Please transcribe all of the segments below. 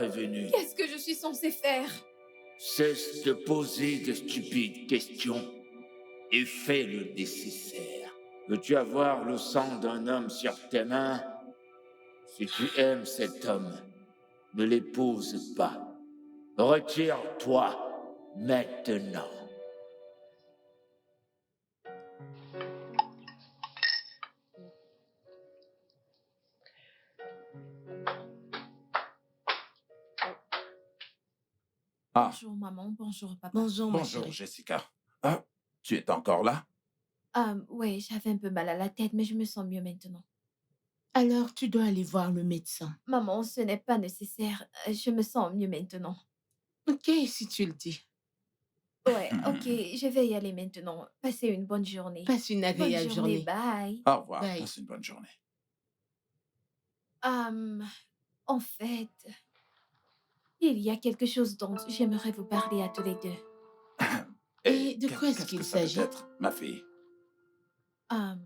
prévenu. Qu'est-ce que je suis censée faire? Cesse de poser de stupides questions et fais le nécessaire. Veux-tu avoir le sang d'un homme sur tes mains? Si tu aimes cet homme, ne l'épouse pas. Retire-toi maintenant. Ah, Bonjour maman, bonjour papa. Bonjour, ma bonjour chérie. Jessica. Ah, tu es encore là? Ouais, j'avais un peu mal à la tête, mais je me sens mieux maintenant. Alors, tu dois aller voir le médecin. Maman, ce n'est pas nécessaire. Je me sens mieux maintenant. Ok, si tu le dis. Ouais, ok, je vais y aller maintenant. Passez une bonne journée. Passe une Bonne agréable journée, journée. bye. Au revoir, Bye. passe une bonne journée. Hum, En fait, il y a quelque chose dont j'aimerais vous parler à tous les deux. Et de quoi est-ce qu'est-ce qu'il que ça peut s'agit? être, ma fille? Hum,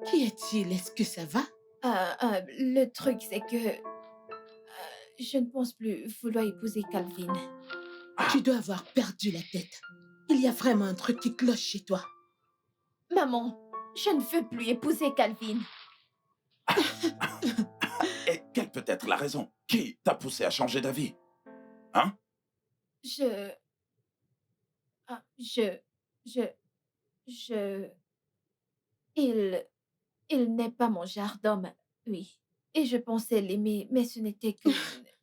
Qu'y a-t-il? Est-ce que ça va? le truc, c'est que je ne pense plus vouloir épouser Calvin. Tu dois avoir perdu la tête. Il y a vraiment un truc qui cloche chez toi. Maman, je ne veux plus épouser Calvin. Et quelle peut être la raison? Qui t'a poussé à changer d'avis? Hein? Je... ah, je... je... Il... Il n'est pas mon genre d'homme, oui. Et je pensais l'aimer, mais ce n'était qu'une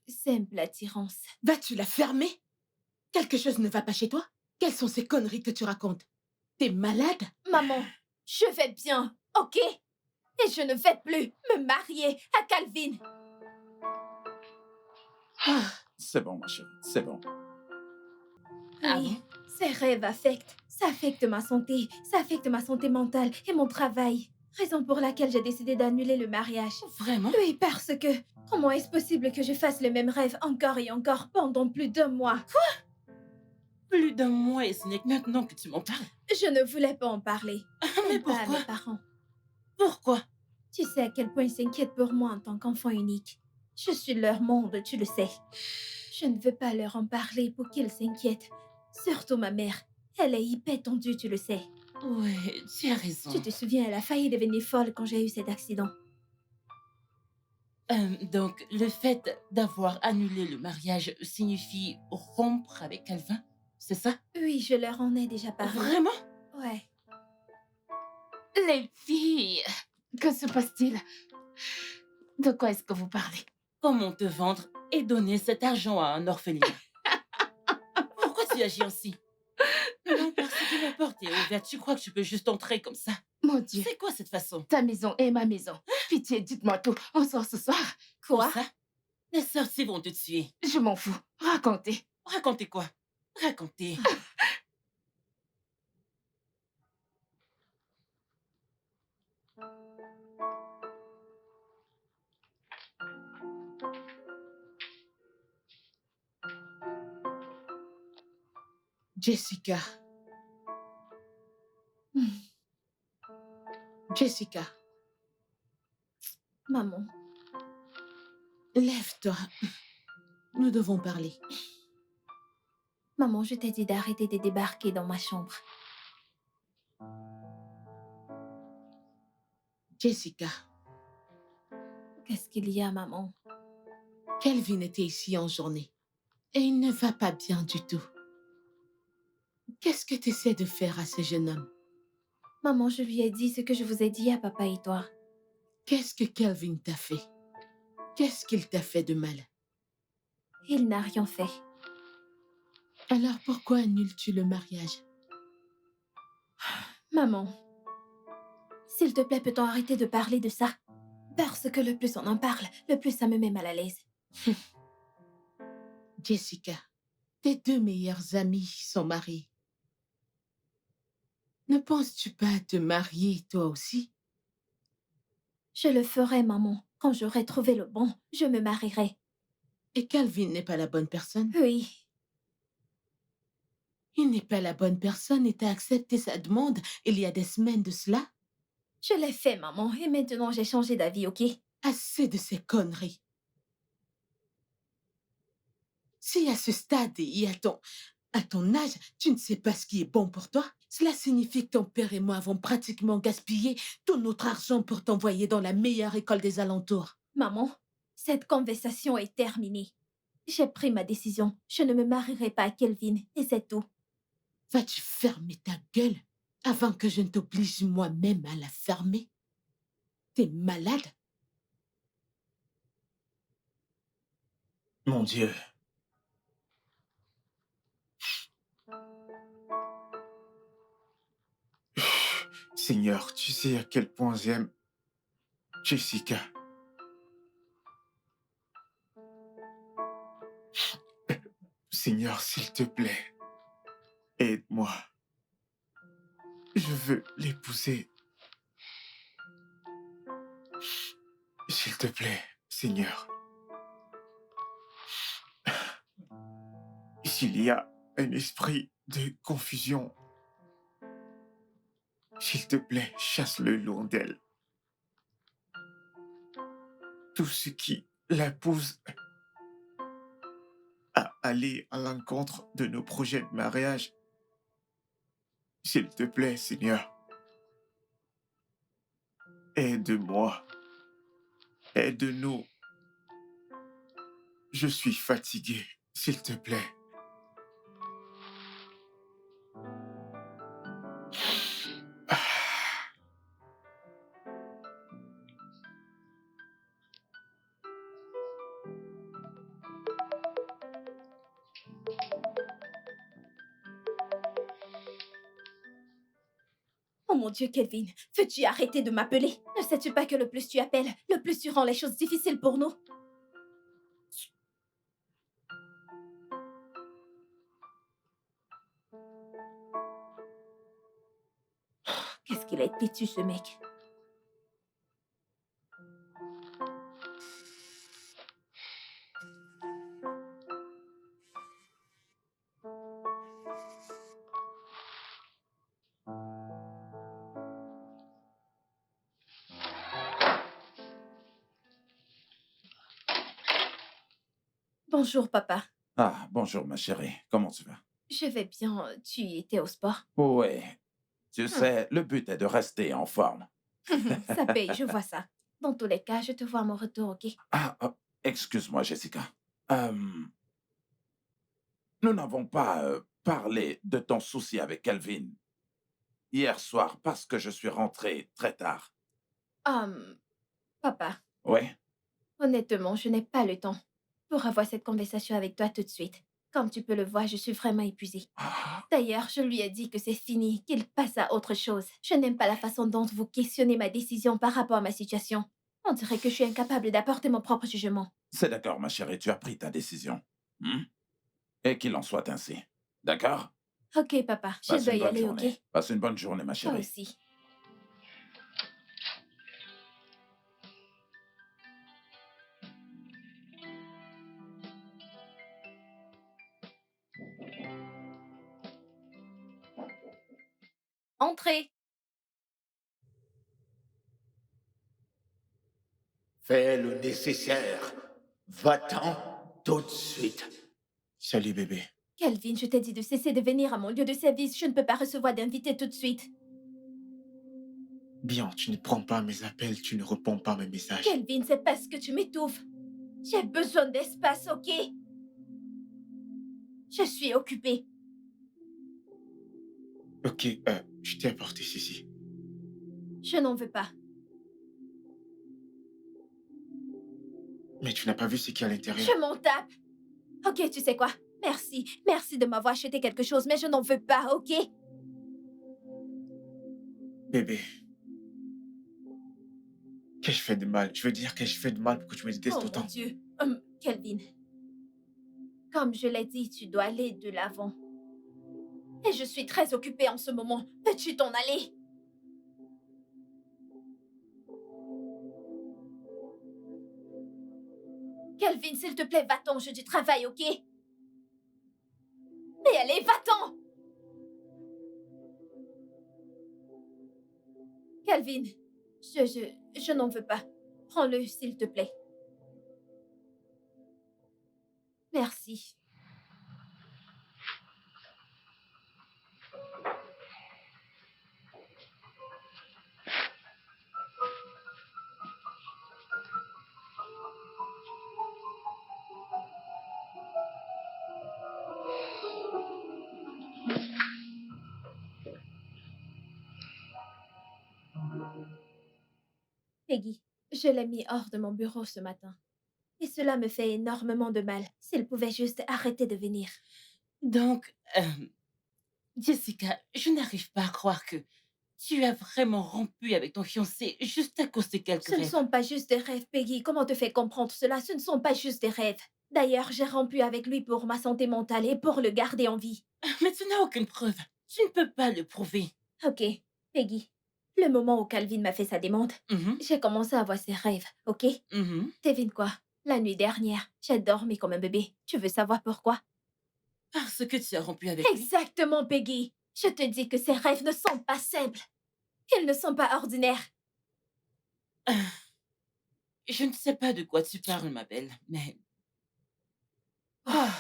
simple attirance. Vas-tu la fermer? Quelque chose ne va pas chez toi? Quelles sont ces conneries que tu racontes? T'es malade? Maman, je vais bien, ok? Et je ne vais plus me marier à Calvin. Ah, C'est bon, ma chérie, c'est bon. Ah Oui, bon? ces rêves affectent. Ça affecte ma santé. Ça affecte ma santé mentale et mon travail. Raison pour laquelle j'ai décidé d'annuler le mariage. Vraiment? Oui, parce que comment est-ce possible que je fasse le même rêve encore et encore pendant plus d'un mois? Plus d'un mois et ce n'est que maintenant que tu m'en parles. Je ne voulais pas en parler. Mais Même pas à pourquoi? mes parents. Pourquoi? Tu sais à quel point ils s'inquiètent pour moi en tant qu'enfant unique. Je suis leur monde, tu le sais. Je ne veux pas leur en parler pour qu'ils s'inquiètent. Surtout ma mère. Elle est hyper tendue, tu le sais. Ouais, tu as raison. Tu te souviens, elle a failli devenir folle quand j'ai eu cet accident. Donc, le fait d'avoir annulé le mariage signifie rompre avec Calvin, c'est ça? Oui, je leur en ai déjà parlé. Vraiment? Ouais. Les filles, que se passe-t-il? De quoi est-ce que vous parlez? Comment te vendre et donner cet argent à un orphelinat? Pourquoi tu agis ainsi? Non, parce que la porte est ouverte, tu crois que tu peux juste entrer comme ça? Mon Dieu, C'est quoi cette façon? ta maison est ma maison. Pitié, dites-moi tout. On sort ce soir? Quoi? Pour ça? Les sorciers vont te tuer. Je m'en fous. Racontez. Racontez quoi? Racontez. Jessica. Jessica, Maman, lève-toi. Nous devons parler. maman, je t'ai dit d'arrêter de débarquer dans ma chambre. Jessica, Qu'est-ce qu'il y a, maman? Kelvin était ici en journée. Et il ne va pas bien du tout. Qu'est-ce que tu essaies de faire à ce jeune homme? Maman, je lui ai dit ce que je vous ai dit à papa et toi. Qu'est-ce que Kelvin t'a fait? Qu'est-ce qu'il t'a fait de mal? Il n'a rien fait. Alors pourquoi annules-tu le mariage? Maman, s'il te plaît, peut-on arrêter de parler de ça? Parce que le plus on en parle, le plus ça me met mal à l'aise. Jessica, tes deux meilleurs amis sont mariés. Ne penses-tu pas à te marier toi aussi? Je le ferai, maman. Quand j'aurai trouvé le bon, je me marierai. Et Calvin n'est pas la bonne personne? Oui. Il n'est pas la bonne personne et t'as accepté sa demande il y a des semaines de cela? Je l'ai fait, maman, et maintenant j'ai changé d'avis, ok? Assez de ces conneries. Si à ce stade et à ton âge, tu ne sais pas ce qui est bon pour toi, cela signifie que ton père et moi avons pratiquement gaspillé tout notre argent pour t'envoyer dans la meilleure école des alentours. Maman, cette conversation est terminée. J'ai pris ma décision. Je ne me marierai pas à Kelvin, et c'est tout. Vas-tu fermer ta gueule avant que je ne t'oblige moi-même à la fermer? T'es malade? Mon Dieu. Seigneur, tu sais à quel point j'aime Jessica. Seigneur, s'il te plaît, aide-moi. Je veux l'épouser. S'il te plaît, Seigneur. S'il y a un esprit de confusion, s'il te plaît, chasse-le loin d'elle. Tout ce qui la pousse à aller à l'encontre de nos projets de mariage, s'il te plaît, Seigneur, aide-moi, aide-nous. Je suis fatigué, s'il te plaît. Ah, Oh mon Dieu, Kelvin, veux-tu arrêter de m'appeler? Ne sais-tu pas que le plus tu appelles, le plus tu rends les choses difficiles pour nous? Qu'est-ce qu'il est têtu, ce mec? Bonjour, papa. Ah, bonjour ma chérie, comment tu vas? Je vais bien. Tu étais au sport? Oui, tu Hum, sais, le but est de rester en forme. Ça paye, je vois ça. Dans tous les cas, je te vois à mon retour, ok? Ah, excuse-moi Jessica. Euh, nous n'avons pas parlé de ton souci avec Calvin hier soir parce que je suis rentré très tard. Hum, Papa, Oui? honnêtement, je n'ai pas le temps pour avoir cette conversation avec toi tout de suite. Comme tu peux le voir, je suis vraiment épuisée. Ah, D'ailleurs, je lui ai dit que c'est fini, qu'il passe à autre chose. Je n'aime pas la façon dont vous questionnez ma décision par rapport à ma situation. On dirait que je suis incapable d'apporter mon propre jugement. c'est d'accord ma chérie, tu as pris ta décision. Hmm? Et qu'il en soit ainsi. D'accord? Ok, papa, je Passe dois une y bonne aller, ok? journée. Passe une bonne journée ma Toi chérie. aussi. Entrez. Fais le nécessaire. Va-t'en tout de suite. Salut bébé. Kelvin, je t'ai dit de cesser de venir à mon lieu de service. Je ne peux pas recevoir d'invités tout de suite. Bien, tu ne prends pas mes appels, tu ne réponds pas à mes messages. Kelvin, c'est parce que tu m'étouffes. J'ai besoin d'espace, ok? Je suis occupée. Ok, je t'ai apporté ceci. Je n'en veux pas. Mais tu n'as pas vu ce qu'il y a à l'intérieur. Je m'en tape. Ok, tu sais quoi? Merci. Merci de m'avoir acheté quelque chose, mais je n'en veux pas, ok? Bébé, qu'ai-je fait de mal? Je veux dire, qu'ai-je fait de mal pour que tu me détestes Oh mon autant? Dieu. Kelvin, comme je l'ai dit, tu dois aller de l'avant. Et je suis très occupée en ce moment. Peux-tu t'en aller? Kelvin, s'il te plaît, va-t'en, j'ai du travail, ok? Mais allez, va-t'en! Kelvin, je n'en veux pas. Prends-le, s'il te plaît. Merci. Peggy, je l'ai mis hors de mon bureau ce matin. Et cela me fait énormément de mal. S'il pouvait juste arrêter de venir. Donc, Jessica, je n'arrive pas à croire que tu as vraiment rompu avec ton fiancé juste à cause de quelques Ce ne rêves. sont pas juste des rêves, Peggy. Comment te fais comprendre cela? Ce ne sont pas juste des rêves. D'ailleurs, j'ai rompu avec lui pour ma santé mentale et pour le garder en vie. Mais tu n'as aucune preuve. Tu ne peux pas le prouver. Ok, Peggy. Le moment où Calvin m'a fait sa demande, Mhm, j'ai commencé à voir ses rêves, ok? mhm. Devine quoi? La nuit dernière, j'ai dormi comme un bébé. Tu veux savoir pourquoi? Parce que tu as rompu avec lui. Exactement, Peggy. Je te dis que ces rêves ne sont pas simples. Ils ne sont pas ordinaires. Je ne sais pas de quoi tu parles, ma belle, mais... Ah,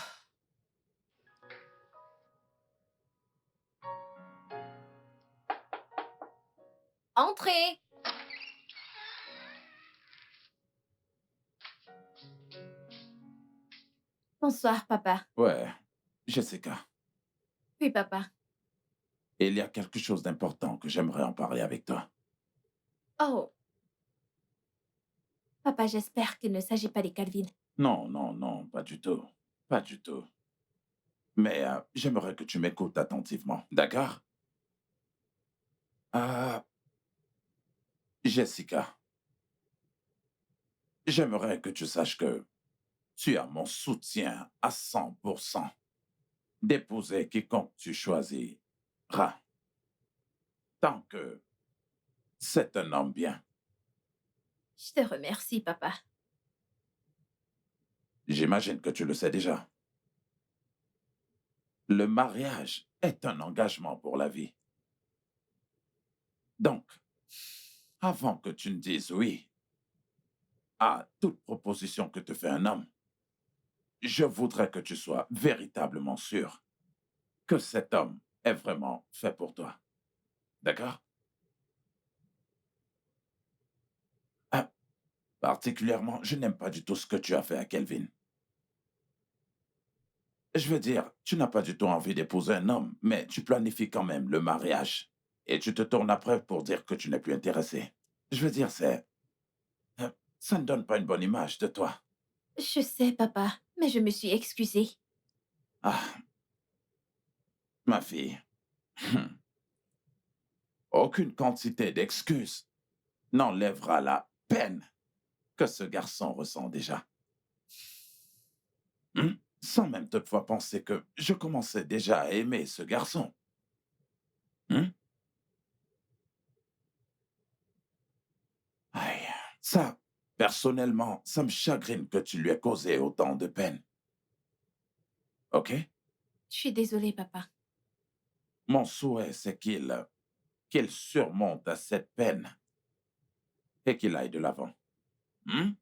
Entrez! Bonsoir, papa. Ouais, Jessica, Oui, papa. il y a quelque chose d'important que j'aimerais en parler avec toi. Oh. Papa, j'espère qu'il ne s'agit pas des Calvin. Non, non, non, pas du tout. Pas du tout. Mais j'aimerais que tu m'écoutes attentivement, d'accord? Euh, Jessica, j'aimerais que tu saches que tu as mon soutien à 100% d'épouser quiconque tu choisiras, tant que c'est un homme bien. Je te remercie, papa. J'imagine que tu le sais déjà. Le mariage est un engagement pour la vie. Donc, avant que tu ne dises oui à toute proposition que te fait un homme, je voudrais que tu sois véritablement sûr que cet homme est vraiment fait pour toi. D'accord? Ah, particulièrement, je n'aime pas du tout ce que tu as fait à Kelvin. Je veux dire, tu n'as pas du tout envie d'épouser un homme, mais tu planifies quand même le mariage. Et tu te tournes après pour dire que tu n'es plus intéressé. Je veux dire, ça ne donne pas une bonne image de toi. Je sais, papa, mais je me suis excusée. Ah, ma fille. Aucune quantité d'excuses n'enlèvera la peine que ce garçon ressent déjà. Sans même toutefois penser que je commençais déjà à aimer ce garçon. Hum? Aïe, ça, personnellement, ça me chagrine que tu lui aies causé autant de peine. OK? Je suis désolée, papa. Mon souhait, c'est qu'il surmonte à cette peine et qu'il aille de l'avant. Hum?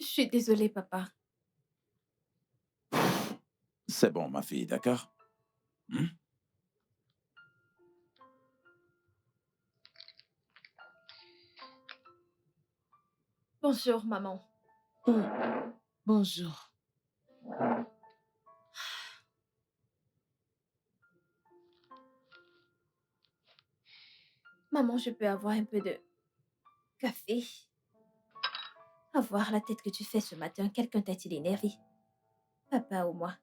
Je suis désolée, papa. C'est bon, ma fille, d'accord? Hum? Bonjour, maman. oh, bonjour. Maman, je peux avoir un peu de café? Avoir la tête que tu fais ce matin, quelqu'un t'a-t-il énervé? Papa ou moi?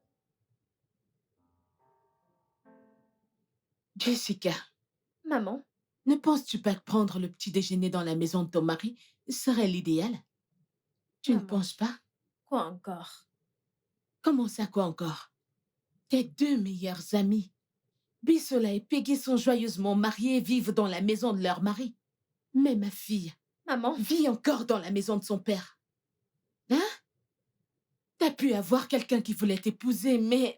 Jessica, Maman? ne penses-tu pas que prendre le petit déjeuner dans la maison de ton mari serait l'idéal? Tu ne Maman, penses pas? quoi encore? Comment ça, quoi encore? Tes deux meilleurs amis, Bisola et Peggy, sont joyeusement mariés et vivent dans la maison de leur mari. Mais ma fille Maman? vit encore dans la maison de son père. Hein? T'as pu avoir quelqu'un qui voulait t'épouser, mais...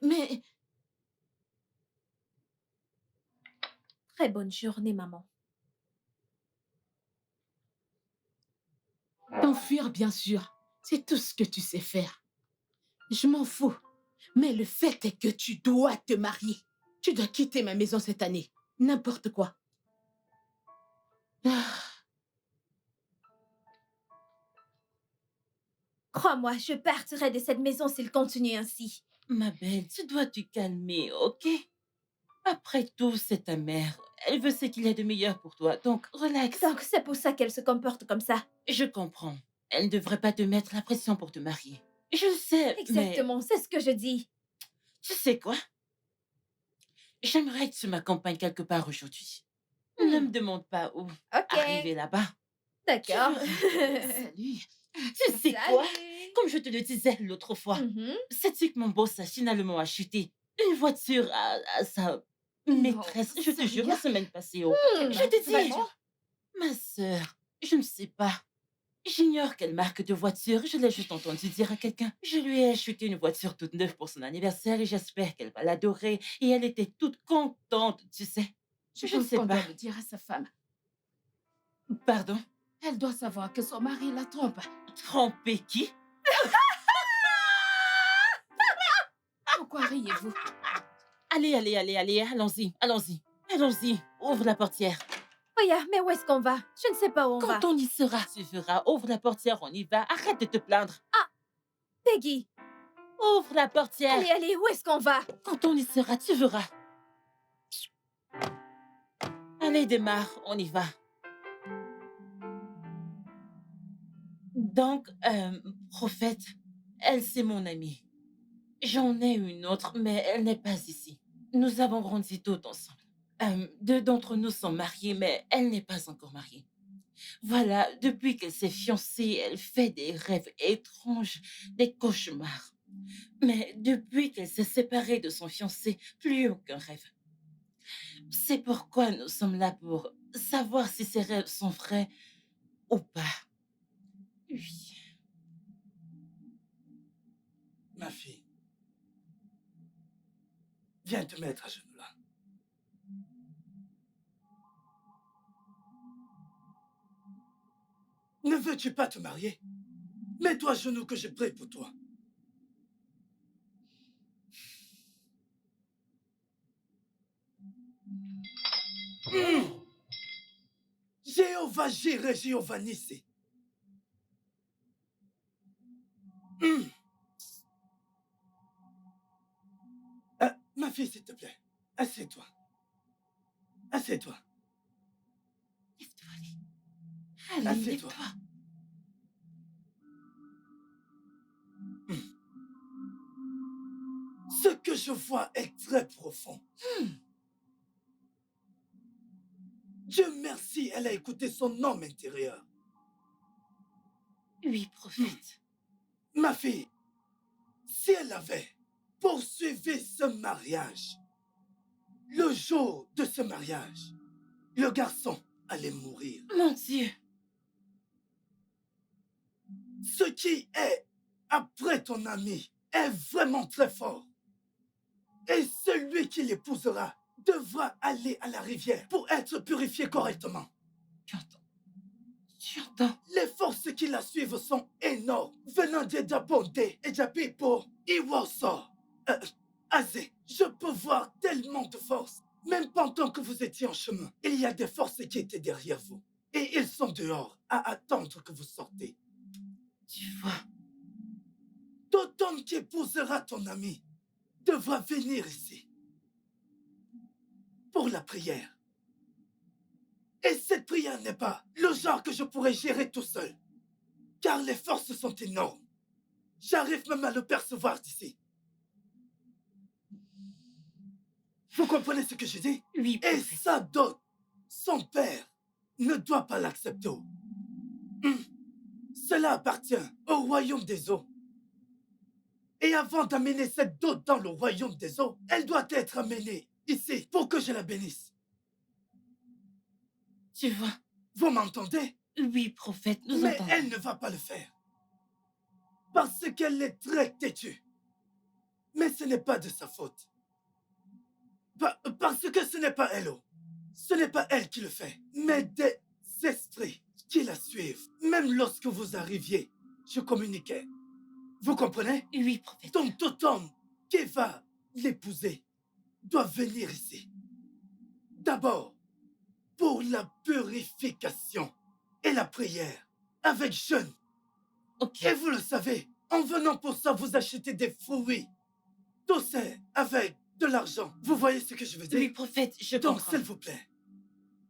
Très bonne journée, maman. T'enfuir, bien sûr. C'est tout ce que tu sais faire. Je m'en fous. Mais le fait est que tu dois te marier. Tu dois quitter ma maison cette année. N'importe quoi. Ah, Crois-moi, je partirai de cette maison s'il continue ainsi. Ma belle, tu dois te calmer, ok? Après tout, c'est ta mère. Elle veut ce qu'il y a de meilleur pour toi, donc relax. Donc c'est pour ça qu'elle se comporte comme ça. Je comprends. Elle ne devrait pas te mettre la pression pour te marier. Je le sais, mais Exactement, c'est ce que je dis. tu sais quoi? J'aimerais que tu m'accompagnes quelque part aujourd'hui. Hmm. Ne me demande pas où. Ok, Arriver là-bas. d'accord. Salut. Tu sais quoi? Salut. Comme je te le disais l'autre fois, Mhm. sais-tu que mon boss a finalement acheté une voiture à sa maîtresse? Je te jure, la sérieux? semaine passée. Oh. Hmm, Je te dis, vraiment? ma sœur, je ne sais pas. J'ignore quelle marque de voiture, je l'ai juste entendu dire à quelqu'un. Je lui ai acheté une voiture toute neuve pour son anniversaire et j'espère qu'elle va l'adorer. Et elle était toute contente, tu sais. Je Je ne pense sais qu'on pas. doit le dire à sa femme. Pardon? Elle doit savoir que son mari la trompe. Tromper qui? Pourquoi riez-vous? Allez, allons-y, allons-y, allons-y. Ouvre la portière. Oya, mais où est-ce qu'on va? Je ne sais pas où on va. Quand on y sera, tu verras. Ouvre la portière, on y va. Arrête de te plaindre. Peggy, Ouvre la portière. allez, allez, où est-ce qu'on va? Quand on y sera, tu verras. Allez, démarre, on y va. Donc, prophète, elle, c'est mon amie. J'en ai une autre, mais elle n'est pas ici. Nous avons grandi toutes ensemble. Deux d'entre nous sont mariés, mais elle n'est pas encore mariée. Voilà, depuis qu'elle s'est fiancée, elle fait des rêves étranges, des cauchemars. Mais depuis qu'elle s'est séparée de son fiancé, plus aucun rêve. C'est pourquoi nous sommes là pour savoir si ces rêves sont vrais ou pas. Oui. Ma fille, viens te mettre à genoux là. Ne veux-tu pas te marier? Mets-toi à genoux que je prie pour toi. Jéhovah Jireh, Jéhovah Nissi. Ma fille, s'il te plaît, assieds-toi. Assieds-toi. Lève-toi, allez. Allez, Assieds-toi. lève-toi. Ce que je vois est très profond. Dieu merci, elle a écouté son homme intérieur. Oui, prophète. Ma fille, si elle avait poursuivi ce mariage, le jour de ce mariage, le garçon allait mourir. Mon Dieu. Ce qui est après ton ami est vraiment très fort. Et celui qui l'épousera devra aller à la rivière pour être purifié correctement. Tu entends? Tu entends? Les forces qui la suivent sont énormes, venant de Dabondé et Japipo, Iwoso, Azé. Je peux voir tellement de forces. Même pendant que vous étiez en chemin, il y a des forces qui étaient derrière vous. Et ils sont dehors à attendre que vous sortez. Tu vois? Tout homme qui épousera ton ami devra venir ici pour la prière. Et cette prière n'est pas le genre que je pourrais gérer tout seul, car les forces sont énormes. J'arrive même à le percevoir d'ici. Vous comprenez ce que je dis? Oui, Et prophète. sa dot, son père, ne doit pas l'accepter. Cela appartient au royaume des eaux. Et avant d'amener cette dot dans le royaume des eaux, elle doit être amenée ici pour que je la bénisse. Tu vois? Vous m'entendez? Oui, prophète, nous Mais entendons. elle ne va pas le faire. Parce qu'elle est très têtue. Mais ce n'est pas de sa faute. Parce que ce n'est pas elle. Ce n'est pas elle qui le fait, mais des esprits qui la suivent. Même lorsque vous arriviez, je communiquais. Vous comprenez? Oui, prophète. Donc tout homme qui va l'épouser doit venir ici. D'abord, pour la purification et la prière, avec jeûne. Ok. Et vous le savez, en venant pour ça, vous achetez des fruits. Tout c'est avec de l'argent. Vous voyez ce que je veux dire? Oui, prophète, je Donc, comprends. s'il vous plaît,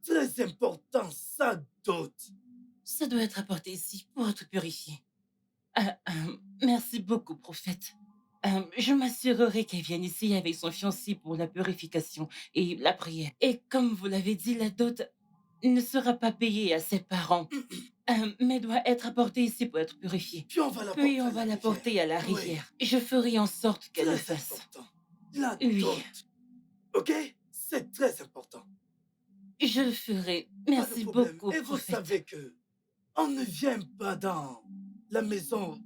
très important, ça doute. Ça doit être apporté ici pour être purifié. Merci beaucoup, prophète. Je m'assurerai qu'elle vienne ici avec son fiancé pour la purification et la prière. Et comme vous l'avez dit, la dot ne sera pas payée à ses parents, mais doit être apportée ici pour être purifiée. Puis on va la Puis porter on à va la la porter à la rivière. Oui, rivière. Je ferai en sorte qu'elle le très fasse. important. La Oui. dot. OK? C'est très important. Je le ferai. Pas de Merci problème. beaucoup, Et vous prophète. savez que on ne vient pas dans la maison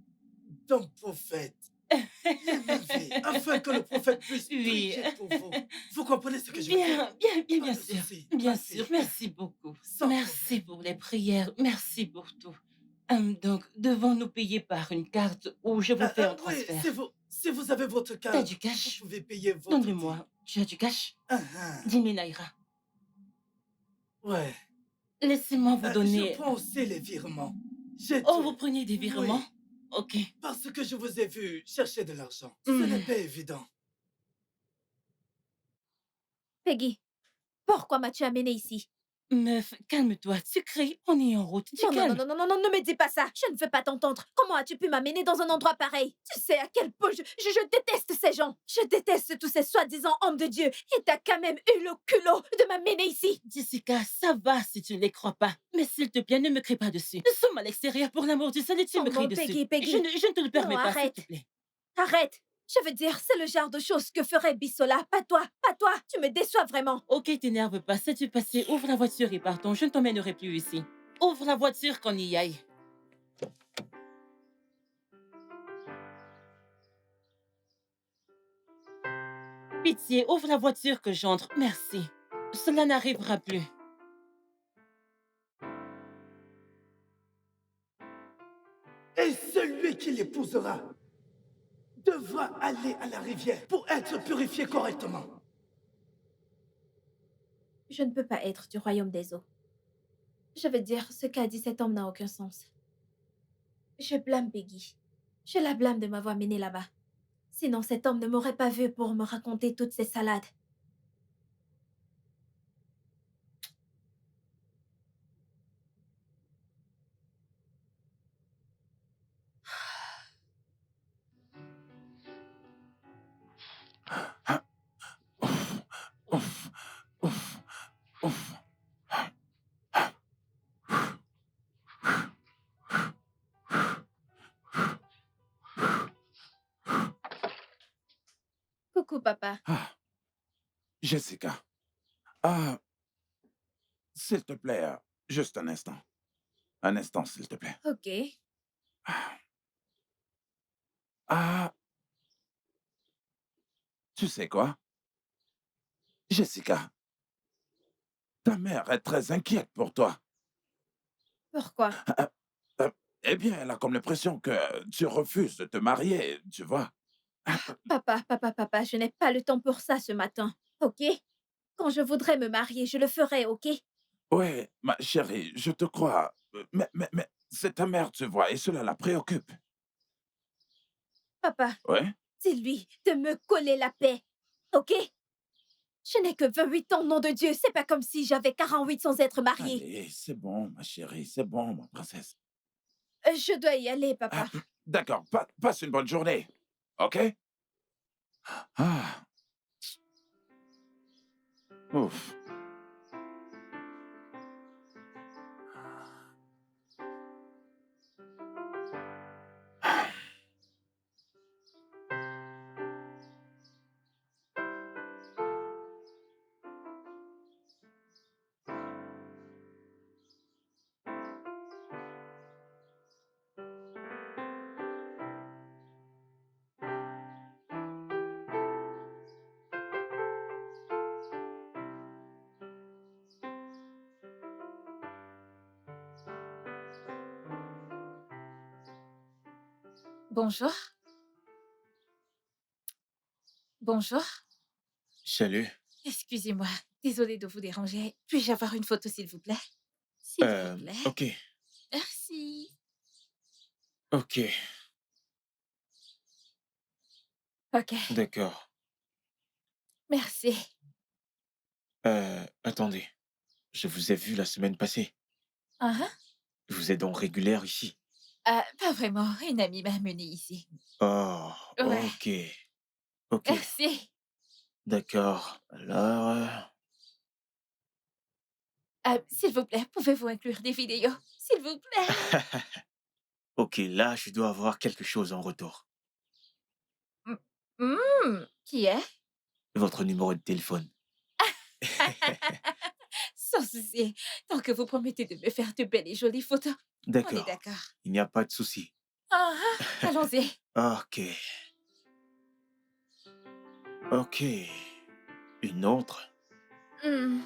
d'un prophète les mains vides, afin que le prophète puisse Oui. prier pour vous. Vous comprenez ce que je veux dire? Bien Pas de sûr. souci, Bien ma sûr. fille. Merci beaucoup. Sans Merci problème. pour les prières. Merci pour tout. Donc, devons-nous payer par une carte ou je vous fais un Oui, transfert? si vous avez votre T'as carte, du vous cash? pouvez payer votre Donne-le-moi. Tu as du cash? dîme. 10 000 naira. Ouais. Laissez-moi vous Je donner... prends aussi les virements. J'ai Oh, tout. vous prenez des virements? Oui, Ok. parce que je vous ai vu chercher de l'argent. Ce Hmm. n'est pas évident. Peggy, pourquoi m'as-tu amené ici? Meuf, calme-toi. Tu cries, on est en route. Tu Non, non, non, calmes. non, non, non, non, ne me dis pas ça. Je ne veux pas t'entendre. Comment as-tu pu m'amener dans un endroit pareil? Tu sais à quel point je déteste ces gens. Je déteste tous ces soi-disant hommes de Dieu. Et t'as quand même eu le culot de m'amener ici. Jessica, ça va si tu ne les crois pas. Mais s'il te plaît, ne me crie pas dessus. Nous sommes à l'extérieur pour l'amour du ciel et tu Non, me cries non, dessus. Peggy, Peggy. Je ne te le permets Non, pas, s'il arrête. te plaît. Arrête. Je veux dire, c'est le genre de choses que ferait Bissola. Pas toi, pas toi. Tu me déçois vraiment. Ok, t'énerve pas. Sais-tu passer? Ouvre la voiture et partons. Je ne t'emmènerai plus ici. Ouvre la voiture qu'on y aille. Pitié, ouvre la voiture que j'entre. Merci. Cela n'arrivera plus. Et celui qui l'épousera devra aller à la rivière pour être purifié correctement. Je ne peux pas être du royaume des eaux. Je veux dire, ce qu'a dit cet homme n'a aucun sens. Je blâme Peggy. Je la blâme de m'avoir menée là-bas. Sinon, cet homme ne m'aurait pas vue pour me raconter toutes ces salades. Ouf, ouf, ouf, ouf. Coucou, papa. Ah, Jessica. Ah, s'il te plaît, juste un instant. Un instant, s'il te plaît. Ok. Ah, tu sais quoi? Jessica, ta mère est très inquiète pour toi. Pourquoi? Euh, euh, eh bien, elle a comme l'impression que tu refuses de te marier, tu vois. Papa, je n'ai pas le temps pour ça ce matin. Ok? Quand je voudrais me marier, je le ferai, ok? Oui, ma chérie, je te crois. Mais c'est ta mère, tu vois, et cela la préoccupe. Papa, Oui? dis-lui de me coller la paix. Ok? Je n'ai que 28 ans, nom de Dieu. C'est pas comme si j'avais 48 sans être mariée. Allez, c'est bon, ma chérie, c'est bon, ma princesse. Je dois y aller, papa. D'accord, passe une bonne journée, OK? Ah, ouf. Bonjour. Bonjour. Salut. Excusez-moi. Désolée de vous déranger. Puis-je avoir une photo, s'il vous plaît? S'il vous plaît. Ok, Merci. ok, Ok. d'accord. Merci. Attendez. Je vous ai vu la semaine passée. Ah, hein? Vous êtes donc régulière ici? Pas vraiment. Une amie m'a amenée ici. Oh, Ouais. ok, ok, Merci. d'accord. Alors, S'il vous plaît, pouvez-vous inclure des vidéos? S'il vous plaît. ok, là, je dois avoir quelque chose en retour. Qui est? Votre numéro de téléphone. Sans souci. Tant que vous promettez de me faire de belles et jolies photos. On est D'accord, d'accord. il n'y a pas de souci. Ah, allons-y. Ok, ok. Une autre? Hmm.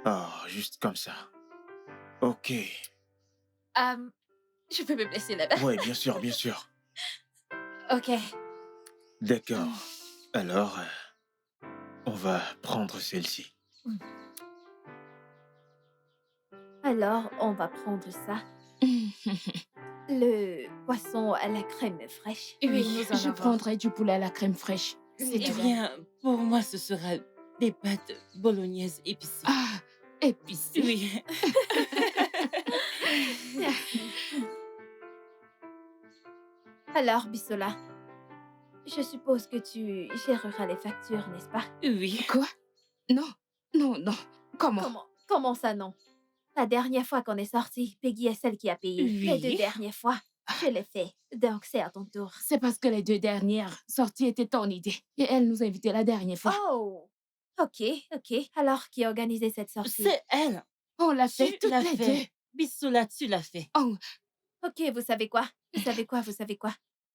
Ah, juste comme ça. Ok. Je peux me blesser là-bas. Ouais, bien sûr, bien sûr. Ok. D'accord. Alors, on va prendre celle-ci. Alors, on va prendre ça. Le poisson à la crème fraîche. Oui, nous en je avons. prendrai du poulet à la crème fraîche. Oui, C'est Eh tout. madame. bien, pour moi, ce sera des pâtes bolognaises épicées. Ah, épicé. Oui. Merci. Alors, Bissola, je suppose que tu géreras les factures, n'est-ce pas? Oui. Quoi? Non, non, non. Comment? Comment ça, non? La dernière fois qu'on est sorti, Peggy est celle qui a payé. Les 2 Oui. dernières fois, je l'ai fait. Donc, c'est à ton tour. C'est parce que les 2 dernières sorties étaient ton idée. Et elle nous a invités la dernière fois. Oh! Ok. Alors, qui a organisé cette sortie? C'est elle. On l'a fait Tu toutes l'as les fait. deux. Bissoula, tu l'as fait. Oh, Ok, vous savez quoi?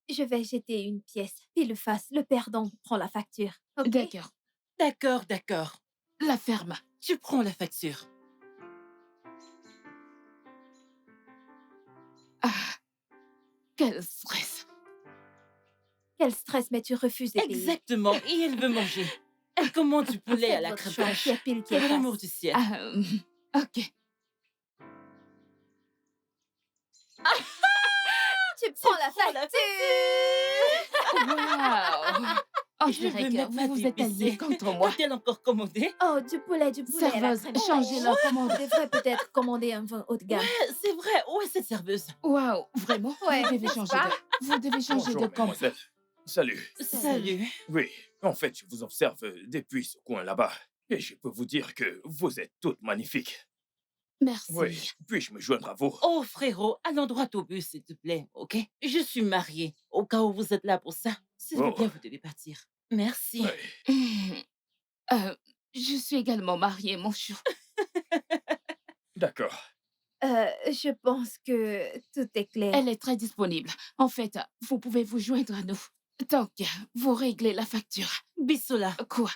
Je vais jeter une pièce. Pile face, le perdant prend la facture. Ok? d'accord. D'accord, d'accord. La ferme. Tu prends la facture. Ah, quel stress. Quel stress, mais tu refuses de payer. Exactement. Et elle veut manger. Elle commande du poulet à Faites la votre crème choix. fraîche. Qui est pile, qui est Pour l'amour face. du ciel. Ah, ok. Tu prends la prends la facture! Waouh. On Je dirait veux que même pas vous vous êtes t'épicer. alliés contre moi. Qu'a-t-elle encore commandé? Oh, du poulet à la Serveuse, crème changez fraîche. leur commande. On devrait peut-être commander un vin haut de gamme. C'est vrai. Où est cette serveuse? Waouh, vraiment? Ouais, Vous devez n'est-ce changer pas? vous devez changer Bonjour, de camp. mademoiselle. Salut. Salut. Oui, en fait, je vous observe depuis ce coin là-bas. Et je peux vous dire que vous êtes toutes magnifiques. Merci. Oui, puis-je me joindre à vous? Oh, frérot, allons droit au but, s'il te plaît, ok? Je suis mariée. Au cas où vous êtes là pour ça, s'il vous Oh. plaît, vous devez partir. Merci. Oui. Je suis également mariée, mon chou. D'accord. Je pense que tout est clair. Elle est très disponible. En fait, vous pouvez vous joindre à nous. Donc, vous réglez la facture. Bissola. Quoi?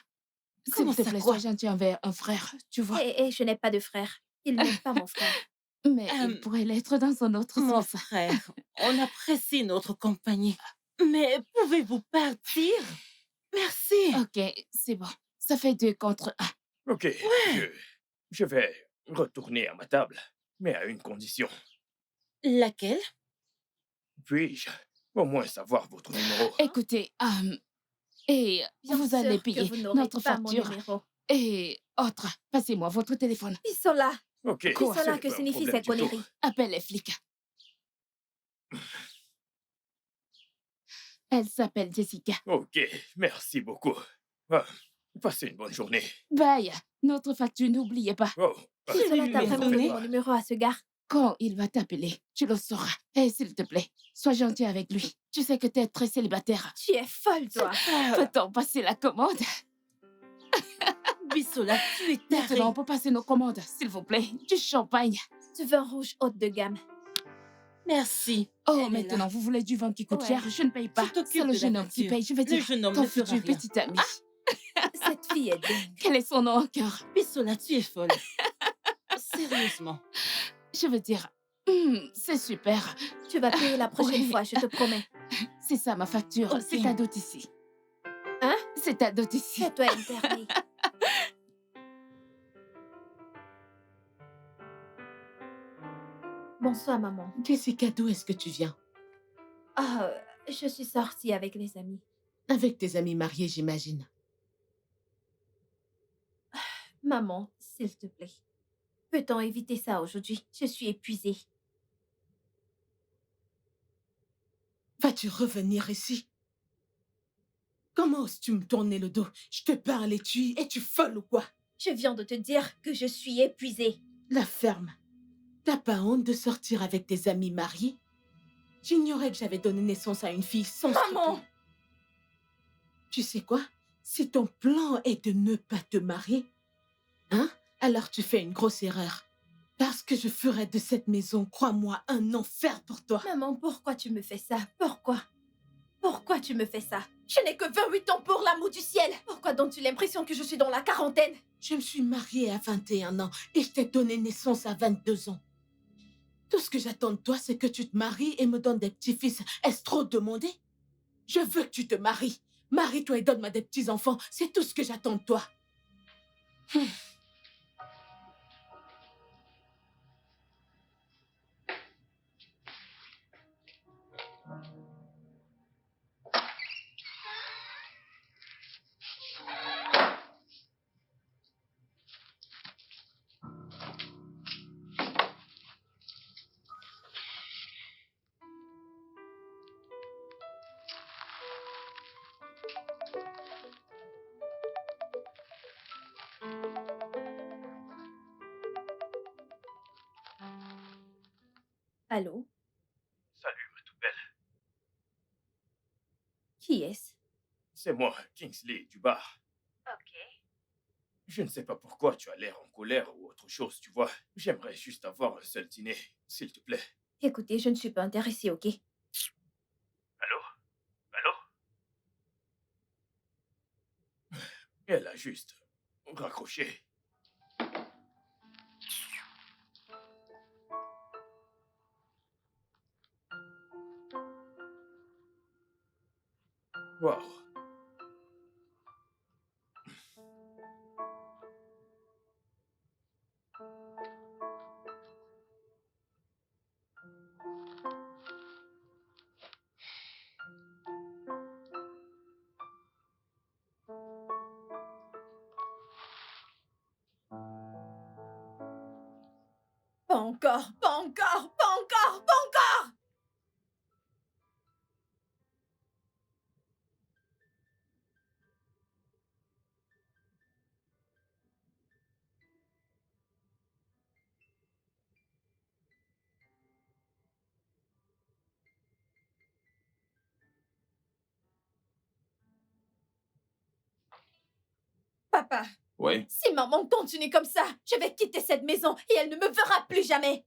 S'il Comment te ça, plaît, quoi? sois gentil envers un frère, tu vois. Et je n'ai pas de frère. Il n'est pas mon frère. Mais il pourrait l'être dans un autre Mon sens. frère, on apprécie notre compagnie. Mais pouvez-vous partir? Merci. Ok, c'est bon. Ça fait 2 contre 1. Ok, je vais retourner à ma table, mais à une condition. Laquelle? Puis-je au moins savoir votre numéro? Écoutez, et Bien vous sûr allez que payer vous n'aurez notre pas mon facture. numéro. Et autre, passez-moi votre téléphone. Bissola! Ok, Bissola, c'est que pas un signifient problème ces du tout. conneries? Appelle les flics. Elle s'appelle Jessica. Ok, merci beaucoup. Ah, passez une bonne journée. Bye. Notre facture, n'oubliez pas. Oh, Je vais Bissola, lui t'as vraiment donner. donné mon numéro à ce gars? Quand il va t'appeler, tu le sauras. Et s'il te plaît, sois gentil avec lui. Tu sais que t'es très célibataire. Tu es folle, toi! Peut-on passer la commande? Bissola, tu es tarée. Maintenant, on peut passer nos commandes, s'il vous plaît. Du champagne. Du vin rouge haute de gamme. Merci. Oh, Elle est là. maintenant, vous voulez du vin qui coûte Ouais. cher? Je ne paye pas. Tu t'occupes C'est le de jeune la homme qui facture. paye. Je vais Le dire jeune homme ton ne fera futur rien. petit ami. Cette fille est dingue. Quel est son nom encore? Bissola, tu es folle. Sérieusement. Je veux dire, c'est super. Tu vas payer la prochaine Oui. fois, je te promets. C'est ça ma facture. Ok. C'est ta dot ici. Hein? C'est ta dot ici. Fais-toi une permis. Bonsoir, maman. Jessica, d'où est-ce que tu viens? Ah, je suis sortie avec les amis. Avec tes amis mariés, j'imagine. Maman, s'il te plaît. Peut-on éviter ça aujourd'hui? Je suis épuisée. Vas-tu revenir ici? Comment oses-tu me tourner le dos? Je te parle et tu es-tu folle ou quoi? Je viens de te dire que je suis épuisée. La ferme. T'as pas honte de sortir avec tes amis mariés? J'ignorais que j'avais donné naissance à une fille sans Maman! scrupule. Tu sais quoi? Si ton plan est de ne pas te marier, hein? Alors tu fais une grosse erreur. Parce que je ferai de cette maison, crois-moi, un enfer pour toi. Maman, pourquoi tu me fais ça? Pourquoi? Pourquoi tu me fais ça? Je n'ai que 28 ans pour l'amour du ciel. Pourquoi donnes-tu l'impression que je suis dans la quarantaine? Je me suis mariée à 21 ans et je t'ai donné naissance à 22 ans. Tout ce que j'attends de toi, c'est que tu te maries et me donnes des petits-fils. Est-ce trop demandé? Je veux que tu te maries. Marie-toi et donne-moi des petits-enfants. C'est tout ce que j'attends de toi. Allô? Salut, ma toute belle. Qui est-ce? C'est moi, Kingsley, du bar. Ok. Je ne sais pas pourquoi tu as l'air en colère ou autre chose, tu vois. J'aimerais juste avoir un seul dîner, s'il te plaît. Écoutez, je ne suis pas intéressée, ok? Allô? Allô? Elle a juste raccroché. Waouh. Pas encore, pas encore, pas encore, pas encore! Papa, Oui? si maman continue comme ça, je vais quitter cette maison et elle ne me verra plus jamais.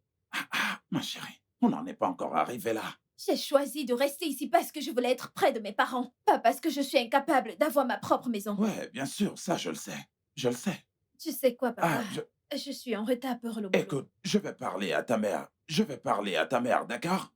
Ma chérie, on n'en est pas encore arrivé là. J'ai choisi de rester ici parce que je voulais être près de mes parents, pas parce que je suis incapable d'avoir ma propre maison. Ouais, bien sûr, ça je le sais. Je le sais. Tu sais quoi, papa? Ah, Je suis en retard pour le boulot. écoute, je vais parler à ta mère. Je vais parler à ta mère, d'accord?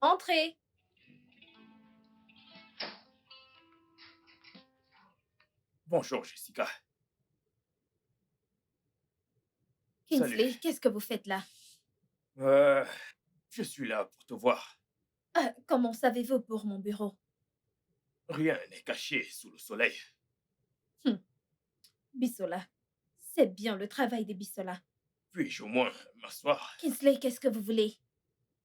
Entrez. Bonjour, Jessica. Kingsley, Salut. qu'est-ce que vous faites là? Je suis là pour te voir. Comment savez-vous pour mon bureau? Rien n'est caché sous le soleil. Bissola. C'est bien le travail des Bissola. Puis-je au moins m'asseoir? Kingsley, qu'est-ce que vous voulez?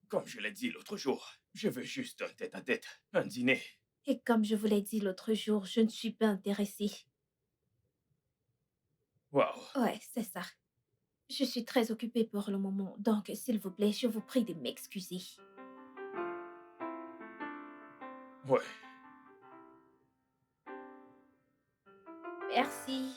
Comme je l'ai dit l'autre jour, je veux juste un tête-à-tête, un dîner. Et comme je vous l'ai dit l'autre jour, je ne suis pas intéressée. Waouh. Ouais, c'est ça. Je suis très occupée pour le moment, donc s'il vous plaît, je vous prie de m'excuser. Ouais. Merci.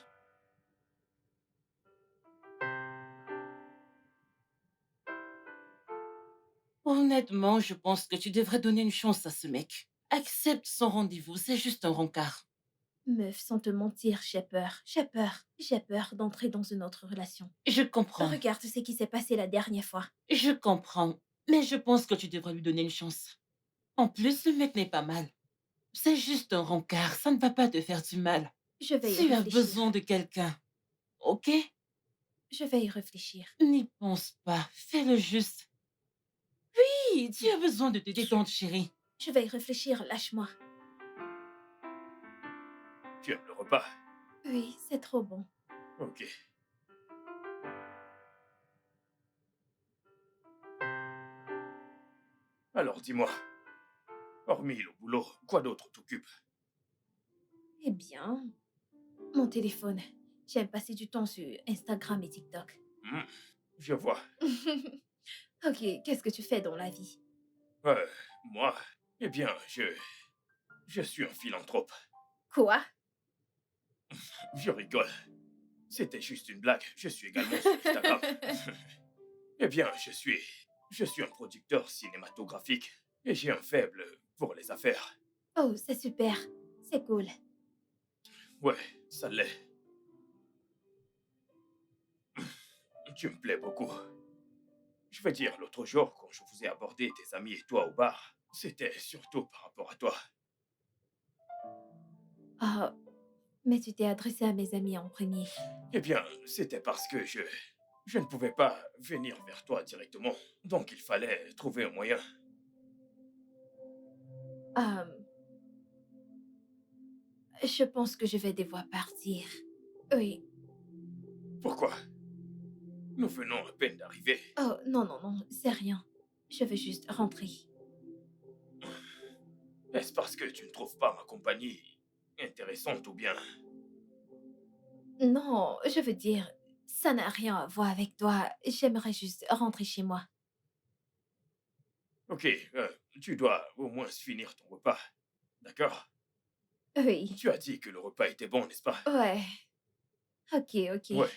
Oh Honnêtement, je pense que tu devrais donner une chance à ce mec. Accepte son rendez-vous, c'est juste un rencard. Meuf, sans te mentir, j'ai peur. J'ai peur. J'ai peur d'entrer dans une autre relation. Je comprends, Regarde ce qui s'est passé la dernière fois. je comprends. Mais je pense que tu devrais lui donner une chance. En plus, le mec n'est pas mal. C'est juste un rencard, ça ne va pas te faire du mal. Je vais y Tu as réfléchir. besoin de quelqu'un, ok? Je vais y réfléchir. N'y pense pas, fais-le juste. Oui, tu as besoin de te détendre, chérie. Je vais y réfléchir, lâche-moi. Tu aimes le repas? Oui, c'est trop bon. Ok. Alors dis-moi, hormis le boulot, quoi d'autre t'occupe? Eh bien, mon téléphone. J'aime passer du temps sur Instagram et TikTok. Hmm, je vois. Ok, qu'est-ce que tu fais dans la vie? Moi, eh bien, je suis un philanthrope. Quoi? Je rigole. C'était juste une blague. Je suis également sur Instagram. Eh bien, je suis un producteur cinématographique et j'ai un faible pour les affaires. Oh, c'est super. C'est cool. Ouais, ça l'est. Tu me plais beaucoup. Je veux dire, l'autre jour, quand je vous ai abordé, tes amis et toi au bar, c'était surtout par rapport à toi. Ah, mais tu t'es adressé à mes amis en premier. Eh bien, c'était parce que je ne pouvais pas venir vers toi directement. Donc il fallait trouver un moyen. Euh, je pense que je vais devoir partir. Oui. Pourquoi? Nous venons à peine d'arriver. Oh, non, non, non, c'est rien. Je veux juste rentrer. Est-ce parce que tu ne trouves pas ma compagnie intéressante ou bien... Non, je veux dire, ça n'a rien à voir avec toi. J'aimerais juste rentrer chez moi. Ok, tu dois au moins finir ton repas. D'accord? Oui. Tu as dit que le repas était bon, n'est-ce pas? Ouais. Ok, ok. Ouais.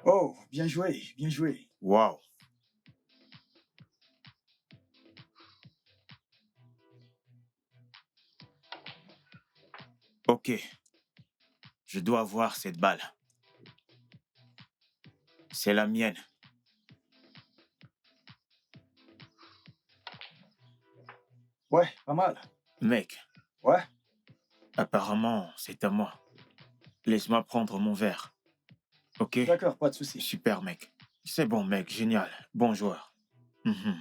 Oh, bien joué, bien joué. Waouh. Ok, je dois avoir cette balle. C'est la mienne. Ouais, pas mal. Mec, Ouais, apparemment, c'est à moi. Laisse-moi prendre mon verre. Ok? d'accord, pas de souci. Super, mec. C'est bon, mec, génial. Bon joueur. Mhm.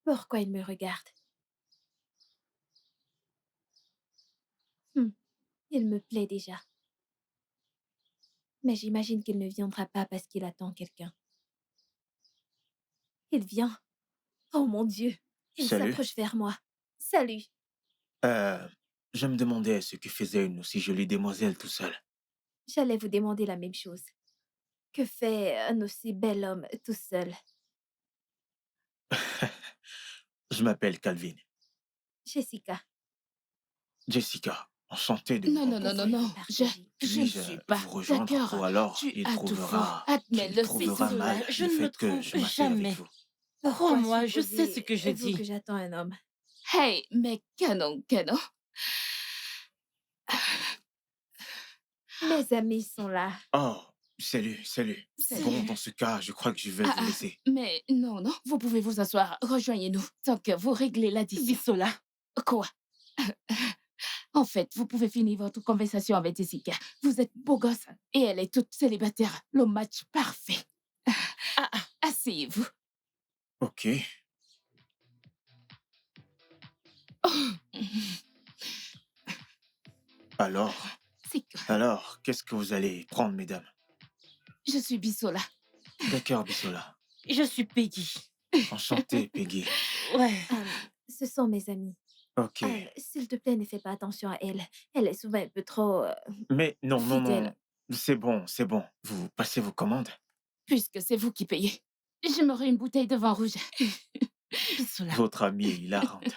Pourquoi il me regarde? Hmm, il me plaît déjà. Mais j'imagine qu'il ne viendra pas parce qu'il attend quelqu'un. Il vient. Oh mon Dieu. Il Salut. s'approche vers moi. Salut. Euh, je me demandais ce que faisait une aussi jolie demoiselle tout seul. J'allais vous demander la même chose. Que fait un aussi bel homme tout seul? Je m'appelle Calvin. Jessica. Jessica, enchanté de vous Non, non, non, non, rencontrer. non. Je ne Puis-je suis pas vous rejoindre ou d'accord. alors Tu il as tout trouvera, faux. qu'il Admets-le, trouvera s'il te mal plaît. Je le ne me fait que trompe je m'appelle avec jamais. vous. Pourquoi Crois-moi, je sais ce que je supposez-vous que dis. j'attends un homme? Hey, mais canon, canon. Mes amis sont là. Oh, Salut, salut. Salut. Bon, dans ce cas, je crois que je vais vous laisser. Mais non, non, vous pouvez vous asseoir. Rejoignez-nous. Tant que vous réglez l'addition. Bissola, Quoi? En fait, vous pouvez finir votre conversation avec Jessica. Vous êtes beau gosse et elle est toute célibataire. Le match parfait. Asseyez-vous. Ok. Alors, C'est quoi? alors, qu'est-ce que vous allez prendre, mesdames? Je suis Bissola. D'accord, Bissola. je suis Peggy. Enchanté, Peggy. Ouais. Ce sont mes amis. Ok. S'il te plaît, ne fais pas attention à elle. Elle est souvent un peu trop... Mais non, non, non. fidèle. C'est bon, c'est bon. Vous passez vos commandes? Puisque c'est vous qui payez. J'aimerais une bouteille de vin rouge. Bissola. Votre amie est hilarante.